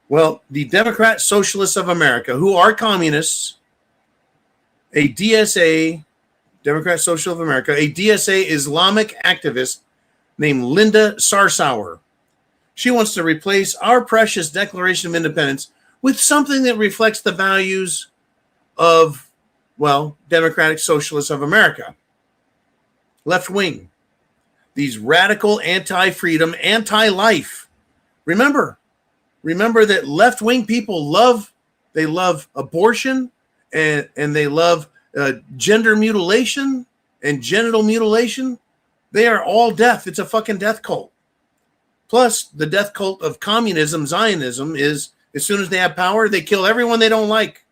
Well, the Democrat Socialists of America, who are communists, a DSA, Democrat Social of America, a DSA Islamic activist named Linda Sarsour. She wants to replace our precious Declaration of Independence with something that reflects the values of, well, Democratic Socialists of America. Left wing. These radical anti-freedom, anti-life. Remember that left-wing people love abortion and they love gender mutilation and genital mutilation. They are all death. It's a fucking death cult. Plus, the death cult of communism, Zionism, is as soon as they have power, they kill everyone they don't like.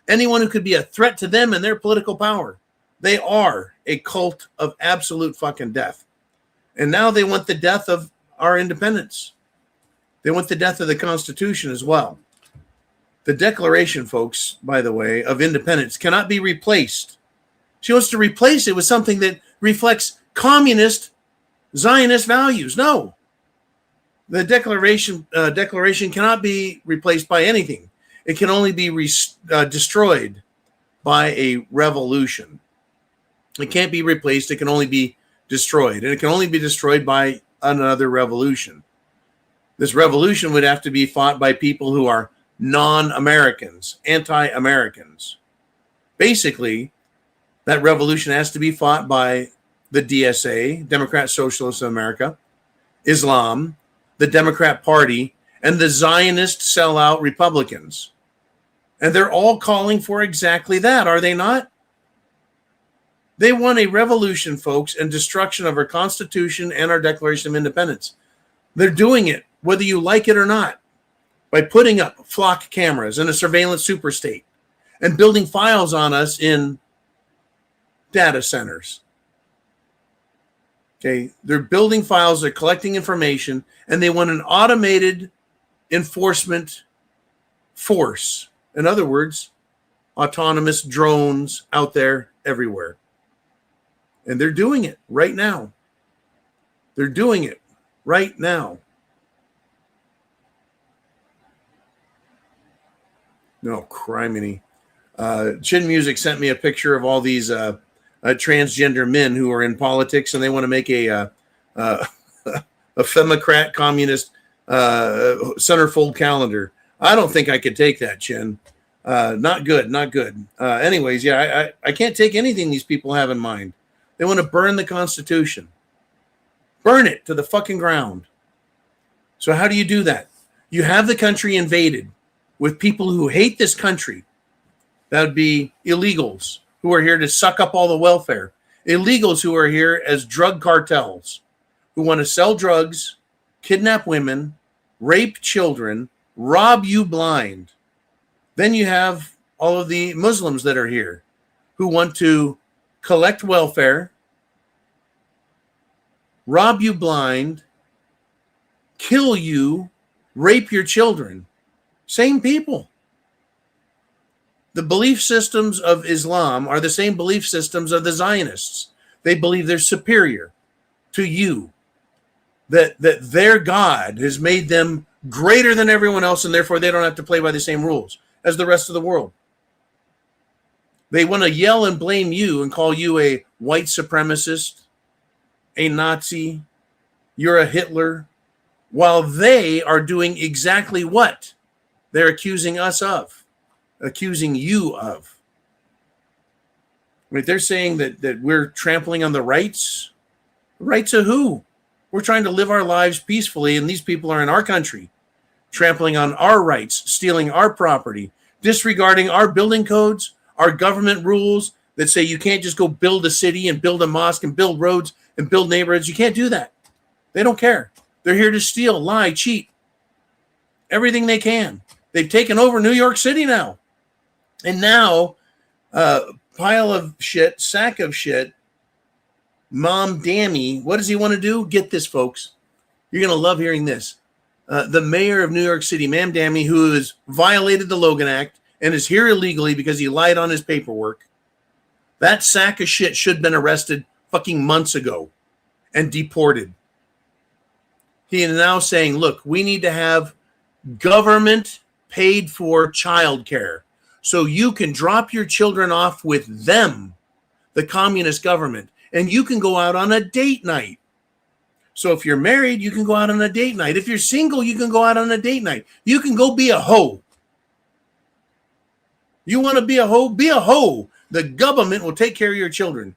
Anyone who could be a threat to them and their political power. They are a cult of absolute fucking death. And now they want the death of our independence. They want the death of the Constitution as well. The Declaration, folks, by the way, of Independence cannot be replaced. She wants to replace it with something that reflects communist, Zionist values. No. The declaration cannot be replaced by anything. It can only be destroyed by a revolution. It can't be replaced. It can only be destroyed. And it can only be destroyed by another revolution. This revolution would have to be fought by people who are non-Americans, anti-Americans. Basically, that revolution has to be fought by the DSA, Democrat Socialists of America, Islam, the Democrat Party, and the Zionist sellout Republicans. And they're all calling for exactly that, are they not? They want a revolution, folks, and destruction of our Constitution and our Declaration of Independence. They're doing it, whether you like it or not, by putting up flock cameras in a surveillance superstate and building files on us in data centers. Okay, they're building files, they're collecting information, and they want an automated enforcement force. In other words, autonomous drones out there everywhere. And they're doing it right now. They're doing it right now. No, criminy. Chin Music sent me a picture of all these transgender men who are in politics, and they want to make a Femocrat communist centerfold calendar. I don't think I could take that, Chin. Not good, not good. Anyways, yeah, I can't take anything these people have in mind. They want to burn the Constitution. Burn it to the fucking ground. So how do you do that? You have the country invaded with people who hate this country. That would be illegals who are here to suck up all the welfare. Illegals who are here as drug cartels, who want to sell drugs, kidnap women, rape children, rob you blind. Then you have all of the Muslims that are here who want to collect welfare, rob you blind, kill you, rape your children. Same people. The belief systems of Islam are the same belief systems of the Zionists. They believe they're superior to you, that their God has made them greater than everyone else, and therefore they don't have to play by the same rules as the rest of the world. They want to yell and blame you and call you a white supremacist, a Nazi, you're a Hitler, while they are doing exactly what they're accusing us of, accusing you of. Right? They're saying that we're trampling on the rights. Rights of who? We're trying to live our lives peacefully, and these people are in our country, trampling on our rights, stealing our property, disregarding our building codes, our government rules that say you can't just go build a city and build a mosque and build roads and build neighborhoods. You can't do that. They don't care. They're here to steal, lie, cheat, everything they can. They've taken over New York City now. And now, pile of shit, sack of shit, Mom Dammy, what does he want to do? Get this, folks. You're going to love hearing this. The mayor of New York City, Ma'am Dammy, who has violated the Logan Act and is here illegally because he lied on his paperwork. That sack of shit should have been arrested fucking months ago and deported. He is now saying, look, we need to have government paid for childcare so you can drop your children off with them, the communist government, and you can go out on a date night. So if you're married, you can go out on a date night. If you're single, you can go out on a date night. You can go be a hoe. You want to be a hoe? Be a hoe. The government will take care of your children.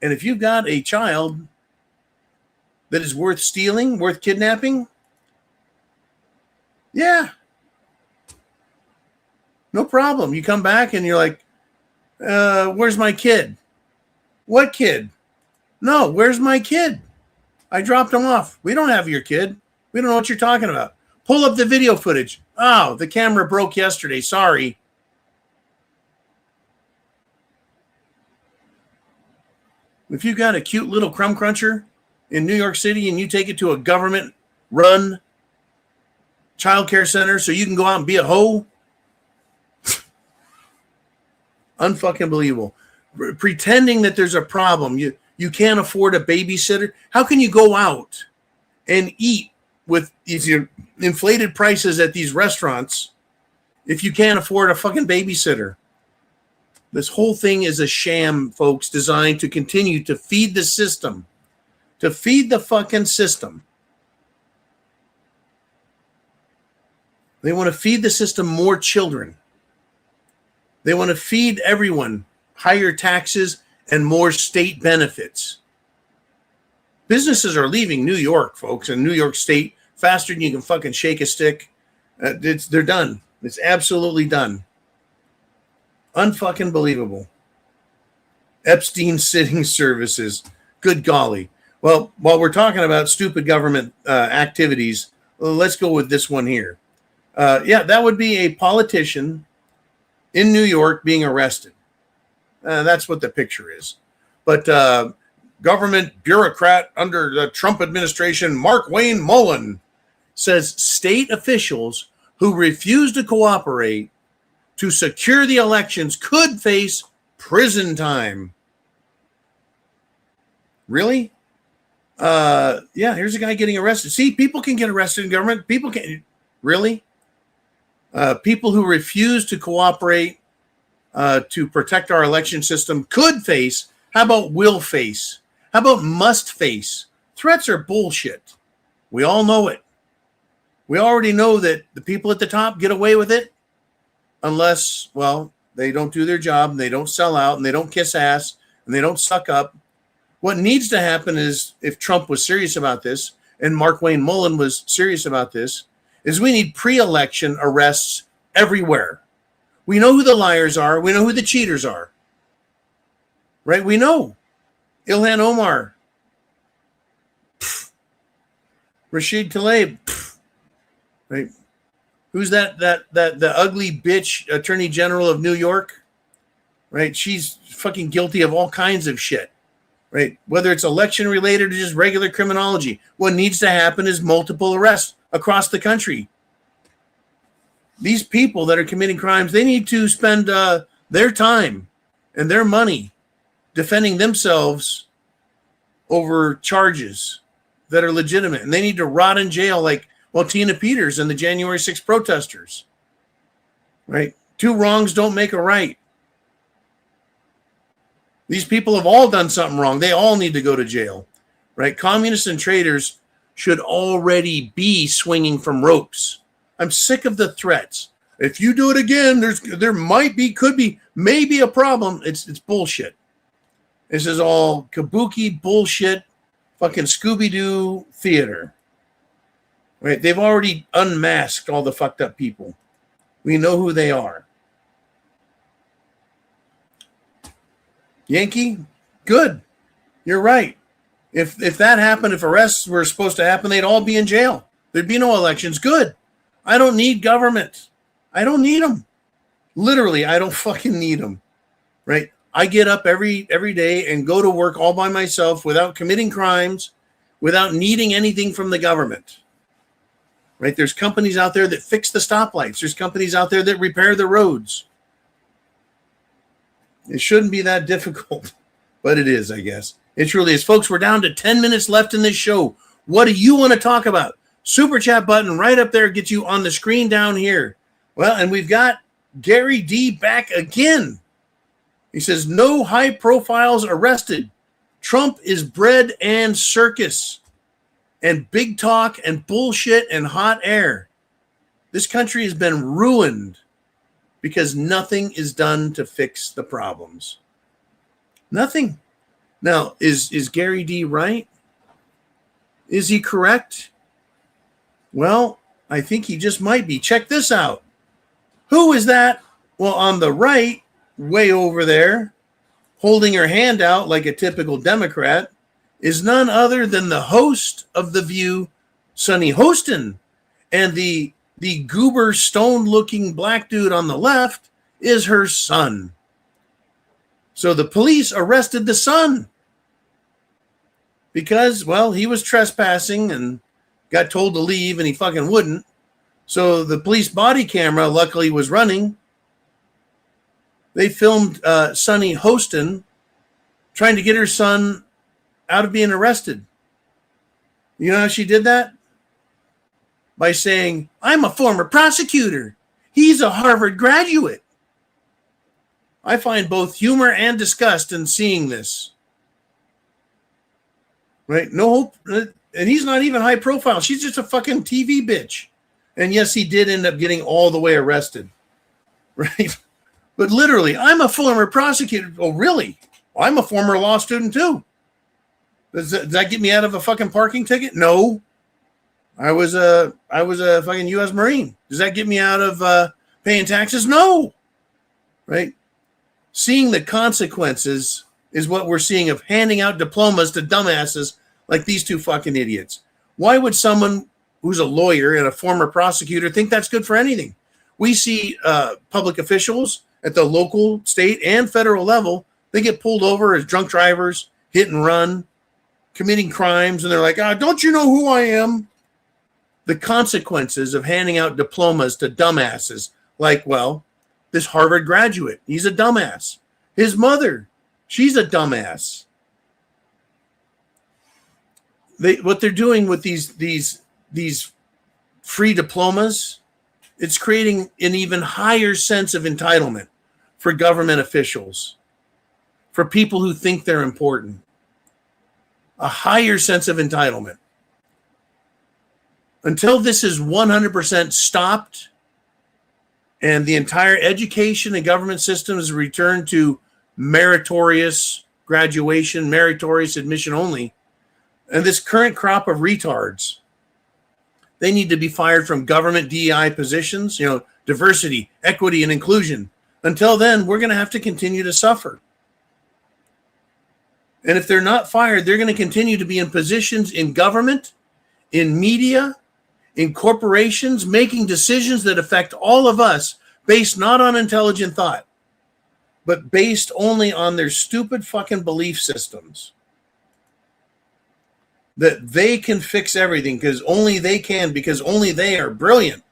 And if you've got a child that is worth stealing, worth kidnapping, yeah, no problem. You come back and you're like, where's my kid? What kid? No, where's my kid? I dropped him off. We don't have your kid. We don't know what you're talking about. Pull up the video footage. Oh, the camera broke yesterday. Sorry. If you've got a cute little crumb cruncher in New York City and you take it to a government-run child care center so you can go out and be a hoe, unfucking believable. Pretending that there's a problem. You can't afford a babysitter. How can you go out and eat with these inflated prices at these restaurants if you can't afford a fucking babysitter? This whole thing is a sham, folks, designed to continue to feed the system, to feed the fucking system. They want to feed the system more children. They want to feed everyone higher taxes and more state benefits. Businesses are leaving New York, folks, and New York State faster than you can fucking shake a stick. They're done. It's absolutely done. Unfucking believable. Epstein sitting services. Good golly. Well, while we're talking about stupid government activities, let's go with this one here. That would be a politician in New York being arrested. That's what the picture is. But government bureaucrat under the Trump administration, Mark-Wayne Mullen, says state officials who refuse to cooperate to secure the elections could face prison time. Really? Here's a guy getting arrested. See, people can get arrested in government. People can. Really? People who refuse to cooperate to protect our election system could face. How about will face? How about must face? Threats are bullshit. We all know it. We already know that the people at the top get away with it unless, well, they don't do their job and they don't sell out and they don't kiss ass and they don't suck up. What needs to happen is, if Trump was serious about this and Mark-Wayne Mullen was serious about this, is we need pre-election arrests everywhere. We know who the liars are. We know who the cheaters are. Right? We know. Ilhan Omar. Rashid Tlaib. Right? Who's the ugly bitch attorney general of New York? Right? She's fucking guilty of all kinds of shit. Right? Whether it's election related or just regular criminology. What needs to happen is multiple arrests across the country. These people that are committing crimes, they need to spend their time and their money defending themselves over charges that are legitimate. And they need to rot in jail like, well, Tina Peters and the January 6th protesters. Right? Two wrongs don't make a right. These people have all done something wrong. They all need to go to jail. Right? Communists and traitors should already be swinging from ropes. I'm sick of the threats. If you do it again, there might be, could be, maybe a problem. It's bullshit. This is all kabuki bullshit, fucking Scooby-Doo theater. Right? They've already unmasked all the fucked up people. We know who they are. Yankee, good. You're right. If that happened, if arrests were supposed to happen, they'd all be in jail. There'd be no elections. Good. I don't need government. I don't need them. Literally, I don't fucking need them. Right? I get up every day and go to work all by myself without committing crimes, without needing anything from the government. Right? There's companies out there that fix the stoplights. There's companies out there that repair the roads. It shouldn't be that difficult, but it is, I guess. It truly is. Folks, we're down to 10 minutes left in this show. What do you want to talk about? Super chat button right up there gets you on the screen down here. Well, and we've got Gary D back again. He says, no high profiles arrested. Trump is bread and circus and big talk and bullshit and hot air. This country has been ruined because nothing is done to fix the problems. Nothing. Now, is Gary D right? Is he correct? Well, I think he just might be. Check this out. Who is that? Well, on the right, way over there, holding her hand out like a typical Democrat, is none other than the host of The View, Sonny Hostin. And the goober, stone-looking black dude on the left is her son. So the police arrested the son because, well, he was trespassing and got told to leave and he fucking wouldn't. So the police body camera luckily was running. They filmed Sonny Hostin trying to get her son out of being arrested. You know how she did that? By saying, I'm a former prosecutor. He's a Harvard graduate. I find both humor and disgust in seeing this. Right? No hope. And he's not even high profile. She's just a fucking TV bitch. And yes, he did end up getting all the way arrested. Right? But literally, I'm a former prosecutor. Oh, really? I'm a former law student too. Does that get me out of a fucking parking ticket? No. I was a fucking U.S. Marine. Does that get me out of paying taxes? No. Right? Seeing the consequences is what we're seeing of handing out diplomas to dumbasses like these two fucking idiots. Why would someone who's a lawyer and a former prosecutor think that's good for anything? We see public officials at the local, state, and federal level, they get pulled over as drunk drivers, hit and run, committing crimes, and they're like, don't you know who I am? The consequences of handing out diplomas to dumbasses like, well, this Harvard graduate, he's a dumbass. His mother, she's a dumbass. What they're doing with these free diplomas, it's creating an even higher sense of entitlement for government officials, for people who think they're important. A higher sense of entitlement. Until this is 100% stopped and the entire education and government system is returned to meritorious graduation, meritorious admission only, and this current crop of retards, they need to be fired from government DEI positions, diversity, equity, and inclusion. Until then, we're going to have to continue to suffer. And if they're not fired, they're going to continue to be in positions in government, in media, in corporations, making decisions that affect all of us based not on intelligent thought, but based only on their stupid fucking belief systems. That they can fix everything because only they can, because only they are brilliant.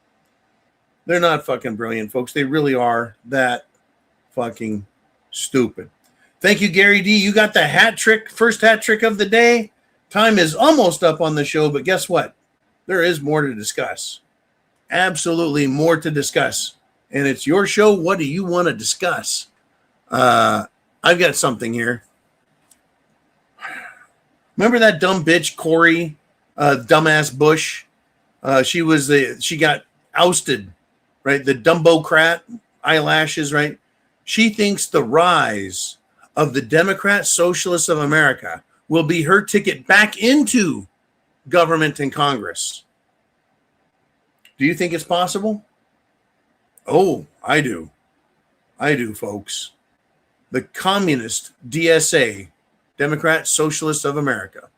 They're not fucking brilliant, folks. They really are that fucking stupid. Thank you, Gary D. You got the hat trick, first hat trick of the day. Time is almost up on the show, but guess what? There is more to discuss. Absolutely more to discuss. And it's your show. What do you want to discuss? I've got something here. Remember that dumb bitch, Corey, dumbass Bush? She got ousted, right? The Dumbo-crat, eyelashes, right? She thinks the rise of the Democrat Socialists of America will be her ticket back into government and Congress. Do you think it's possible? Oh, I do. I do, folks. The communist DSA, Democrat Socialists of America.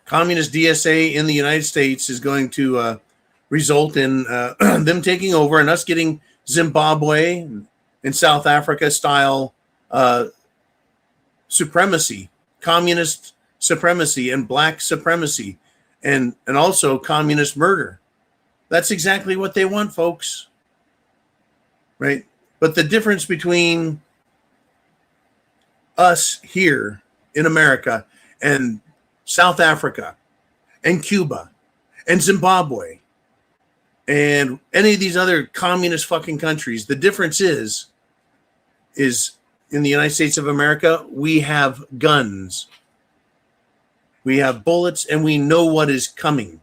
Communist DSA in the United States is going to result in them taking over and us getting Zimbabwe and South Africa style supremacy, communist supremacy and black supremacy, and also communist murder. That's exactly what they want, folks. Right? But the difference between us here in America and South Africa and Cuba and Zimbabwe and any of these other communist fucking countries, the difference is in the United States of America, we have guns. We have bullets, and we know what is coming.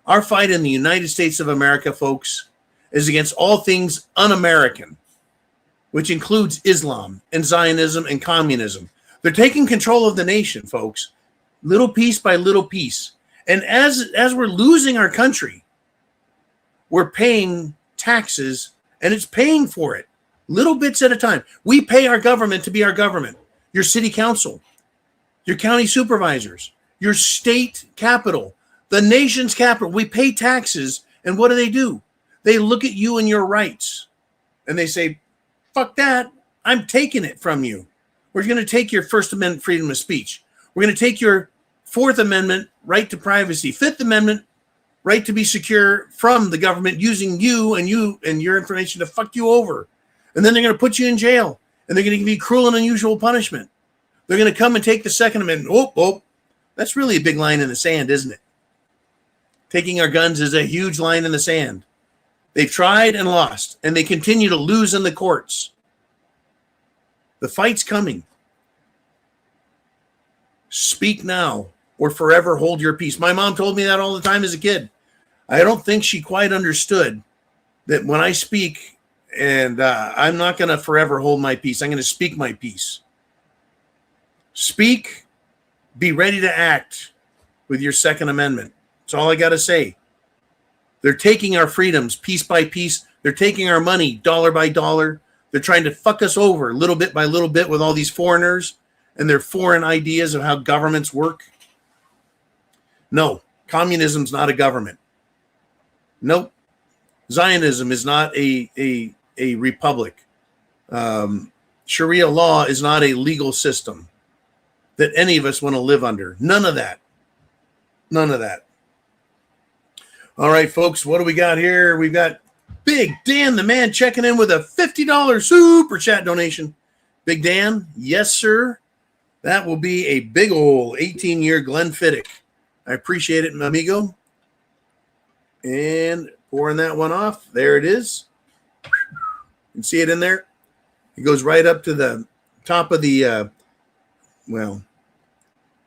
Our fight in the United States of America, folks, is against all things un-American, which includes Islam and Zionism and communism. They're taking control of the nation, folks, little piece by little piece. And as we're losing our country, we're paying taxes, and it's paying for it, little bits at a time. We pay our government to be our government, your city council, your county supervisors, your state capital, the nation's capital. We pay taxes, and what do? They look at you and your rights, and they say, fuck that, I'm taking it from you. We're going to take your First Amendment freedom of speech. We're going to take your Fourth Amendment right to privacy, Fifth Amendment right to be secure from the government using you and your information to fuck you over. And then they're going to put you in jail, and they're going to give you cruel and unusual punishment. They're going to come and take the Second Amendment. Oh, that's really a big line in the sand, isn't it? Taking our guns is a huge line in the sand. They've tried and lost, and they continue to lose in the courts. The fight's coming. Speak now or forever hold your peace. My mom told me that all the time as a kid. I don't think she quite understood that when I speak, and I'm not going to forever hold my peace. I'm going to speak my peace. Speak, be ready to act with your Second Amendment. That's all I got to say. They're taking our freedoms piece by piece. They're taking our money dollar by dollar. They're trying to fuck us over little bit by little bit with all these foreigners and their foreign ideas of how governments work. No, communism's not a government. Nope. Zionism is not a republic. Sharia law is not a legal system that any of us want to live under. None of that. None of that. All right, folks, what do we got here? We've got Big Dan, the man, checking in with a $50 super chat donation. Big Dan, yes, sir. That will be a big old 18-year Glenfiddich. I appreciate it, amigo. And pouring that one off. There it is. You can see it in there. It goes right up to the top of the,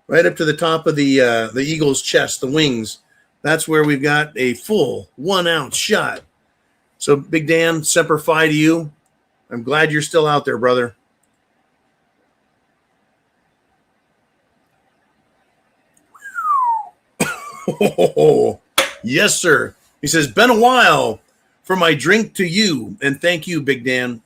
right up to the top of the eagle's chest, the wings. That's where we've got a full 1 ounce shot. So, Big Dan, semper fi to you. I'm glad you're still out there, brother. Yes, sir. He says, been a while for my drink to you. And thank you, Big Dan.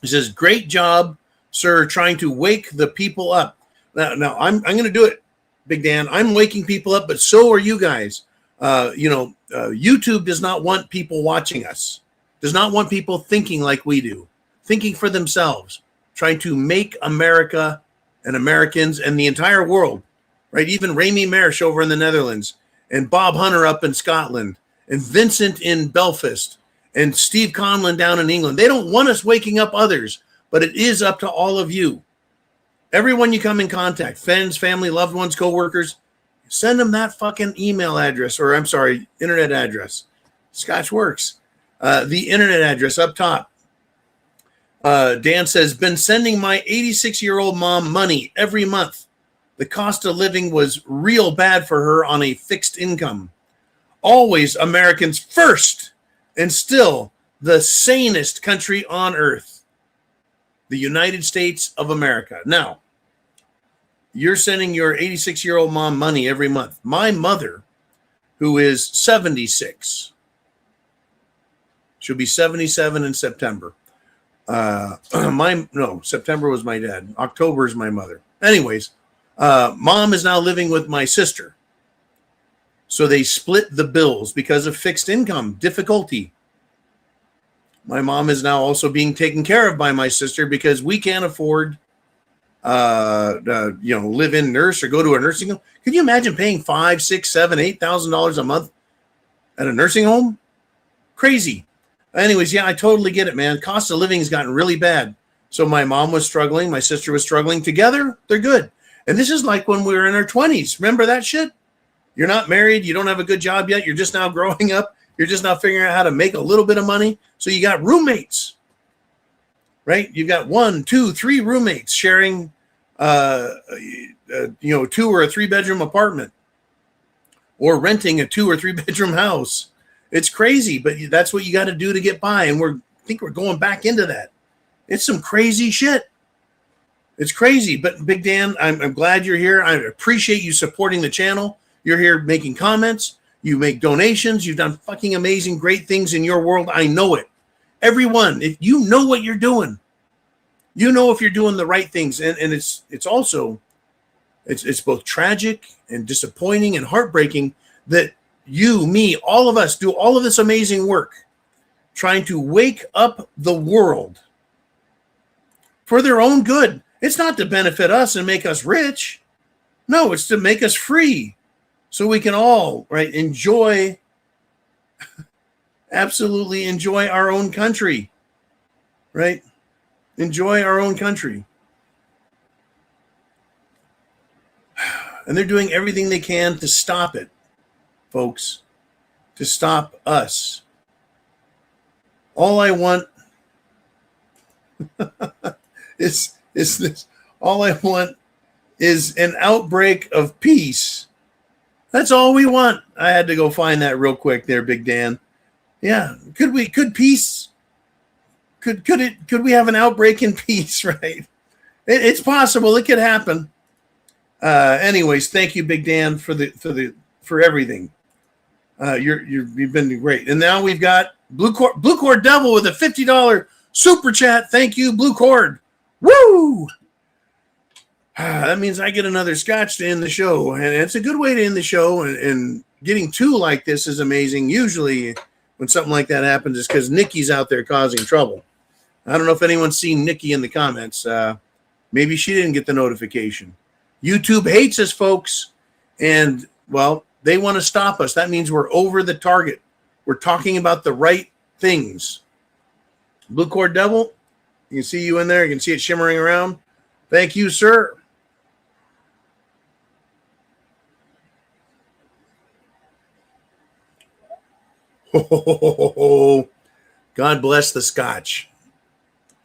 He says, great job, sir, trying to wake the people up. Now I'm going to do it, Big Dan. I'm waking people up, but so are you guys. YouTube does not want people watching us, does not want people thinking like we do, thinking for themselves, trying to make America and Americans and the entire world, right? Even Rami Marsh over in the Netherlands and Bob Hunter up in Scotland and Vincent in Belfast and Steve Conlon down in England. They don't want us waking up others, but it is up to all of you. Everyone you come in contact, friends, family, loved ones, coworkers, send them that fucking email address, or I'm sorry, internet address. Scotch works. The internet address up top. Dan says, been sending my 86-year-old mom money every month. The cost of living was real bad for her on a fixed income. Always Americans first, and still the sanest country on earth. The United States of America. Now, you're sending your 86-year-old mom money every month. My mother, who is 76, she'll be 77 in September. September was my dad. October is my mother. Anyways, mom is now living with my sister. So they split the bills because of fixed income difficulty. My mom is now also being taken care of by my sister because we can't afford live in nurse or go to a nursing home. Can you imagine paying $5,000, $6,000, $7,000, $8,000 a month at a nursing home? Crazy. Anyways, yeah, I totally get it, man. Cost of living has gotten really bad. So my mom was struggling. My sister was struggling. Together, they're good. And this is like when we were in our 20s. Remember that shit? You're not married. You don't have a good job yet. You're just now growing up. You're just now figuring out how to make a little bit of money. So you got roommates. Right? You've got 1, 2, 3 roommates sharing, 2 or a 3-bedroom apartment, or renting a 2 or 3 bedroom house. It's crazy, but that's what you got to do to get by. And I think we're going back into that. It's some crazy shit. It's crazy. But Big Dan, I'm glad you're here. I appreciate you supporting the channel. You're here making comments. You make donations. You've done fucking amazing, great things in your world. I know it. Everyone, if you know what you're doing, you know if you're doing the right things. And it's also, it's both tragic and disappointing and heartbreaking that you, me, all of us do all of this amazing work trying to wake up the world for their own good. It's not to benefit us and make us rich. No, it's to make us free so we can all, right, absolutely enjoy our own country, right? Enjoy our own country. And they're doing everything they can to stop it, folks, to stop us. All I want is this. All I want is an outbreak of peace. That's all we want. I had to go find that real quick there, Big Dan. Yeah, could we have an outbreak in peace, right? It's possible. It could happen. Anyways, thank you, Big Dan, for everything. You've been great. And now we've got Blue Cord Devil with a $50 super chat. Thank you, Blue Cord. Woo! That means I get another scotch to end the show, and it's a good way to end the show. And getting two like this is amazing. Usually, when something like that happens, it's because Nikki's out there causing trouble. I don't know if anyone's seen Nikki in the comments. Maybe she didn't get the notification. YouTube hates us, folks, and well, they want to stop us. That means we're over the target. We're talking about the right things. Blue Cord Devil, you can see you in there. You can see it shimmering around. Thank you, sir. Oh, God bless the Scotch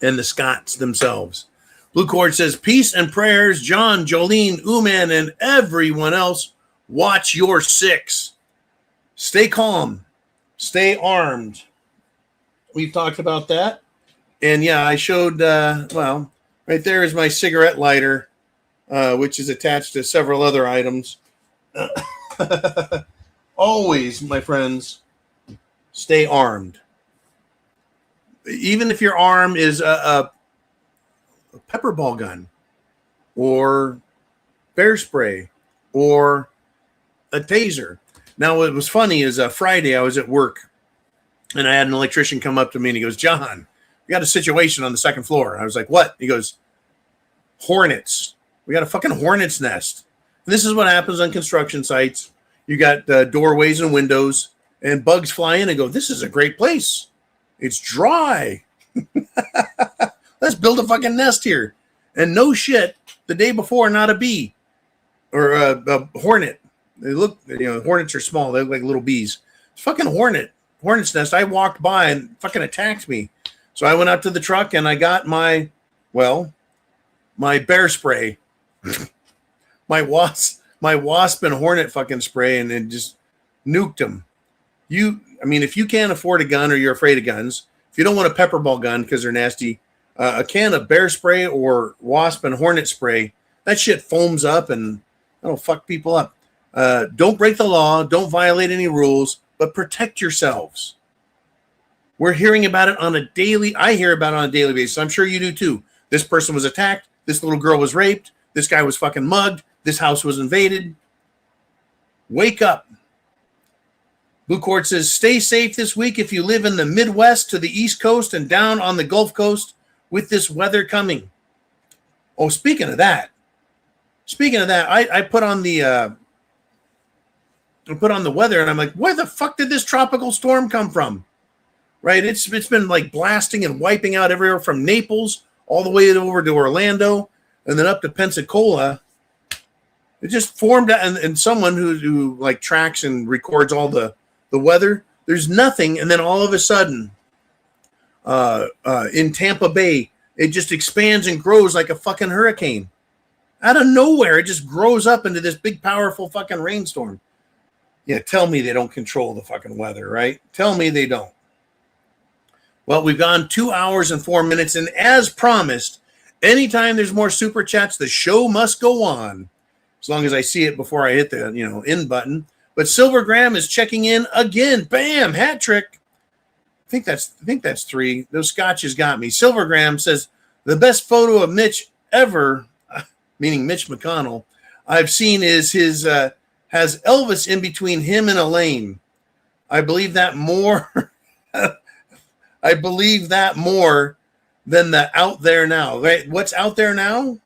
and the Scots themselves. Blue Cord says, peace and prayers, John, Jolene, Uman, and everyone else. Watch your six. Stay calm. Stay armed. We've talked about that. And yeah, I showed, right there is my cigarette lighter, which is attached to several other items. Always, my friends, stay armed. Even if your arm is a pepper ball gun or bear spray or a taser. Now, what was funny is Friday I was at work and I had an electrician come up to me and he goes, John, we got a situation on the second floor. I was like, what? He goes, hornets. We got a fucking hornet's nest. And this is what happens on construction sites. You got doorways and windows and bugs fly in and go, this is a great place. It's dry. Let's build a fucking nest here. And no shit, the day before, not a bee or a hornet. They look, hornets are small. They look like little bees. It's fucking hornet's nest. I walked by and fucking attacked me. So I went out to the truck and I got my bear spray, my wasp and hornet fucking spray, and then just nuked them. If you can't afford a gun or you're afraid of guns, if you don't want a pepper ball gun because they're nasty, a can of bear spray or wasp and hornet spray, that shit foams up and that'll fuck people up. Don't break the law. Don't violate any rules, but protect yourselves. We're hearing about it I hear about it on a daily basis. I'm sure you do too. This person was attacked. This little girl was raped. This guy was fucking mugged. This house was invaded. Wake up. Blue Cord says, stay safe this week if you live in the Midwest to the East Coast and down on the Gulf Coast with this weather coming. Oh, speaking of that, I put on the weather and I'm like, where the fuck did this tropical storm come from? Right? It's been like blasting and wiping out everywhere from Naples all the way over to Orlando and then up to Pensacola. It just formed out, and someone who like tracks and records all the weather, there's nothing, and then all of a sudden in Tampa Bay, it just expands and grows like a fucking hurricane. Out of nowhere, it just grows up into this big, powerful fucking rainstorm. Yeah, tell me they don't control the fucking weather, right? Tell me they don't. Well, we've gone 2 hours and 4 minutes, and as promised, anytime there's more super chats, the show must go on. As long as I see it before I hit the end button. But Silver Graham is checking in again. Bam, hat trick. I think that's 3. Those scotches got me. Silver Graham says the best photo of Mitch ever, meaning Mitch McConnell, I've seen is his has Elvis in between him and Elaine. I believe that more. I believe that more than the out there now. Right? What's out there now?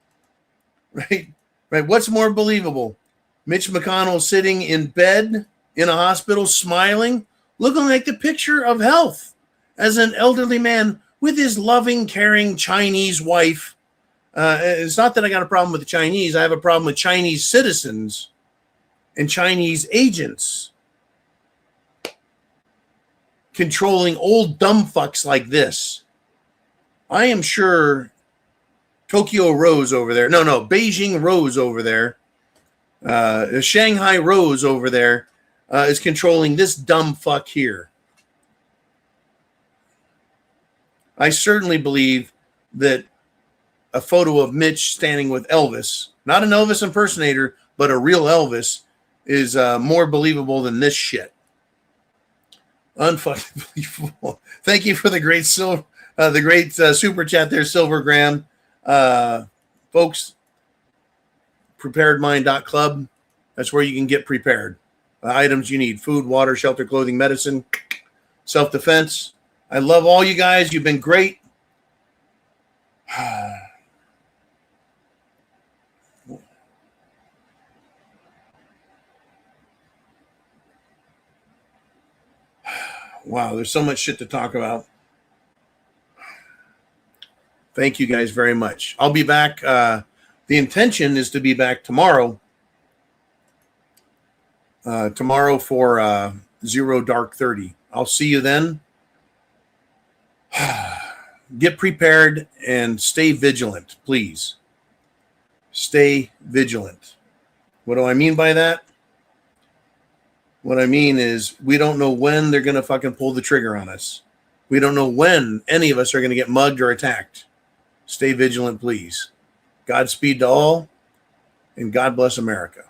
Right. What's more believable? Mitch McConnell sitting in bed in a hospital, smiling, looking like the picture of health as an elderly man with his loving, caring Chinese wife It's not that I got a problem with the Chinese. I have a problem with Chinese citizens and Chinese agents controlling old dumb fucks like this. I am sure Tokyo Rose over there, Beijing Rose over there, Shanghai Rose over there is controlling this dumb fuck here. I certainly believe that a photo of Mitch standing with Elvis, not an Elvis impersonator, but a real Elvis, is more believable than this shit. Unfucking believable. Thank you for the great super chat there, Silvergram. Folks, preparedmind.club. That's where you can get prepared. The items you need: food, water, shelter, clothing, medicine, self-defense. I love all you guys. You've been great. Wow, there's so much shit to talk about. Thank you guys very much. I'll be back. The intention is to be back tomorrow. Tomorrow for 0 Dark 30. I'll see you then. Get prepared and stay vigilant, please. Stay vigilant. What do I mean by that? What I mean is we don't know when they're going to fucking pull the trigger on us. We don't know when any of us are going to get mugged or attacked. Stay vigilant, please. Godspeed to all, and God bless America.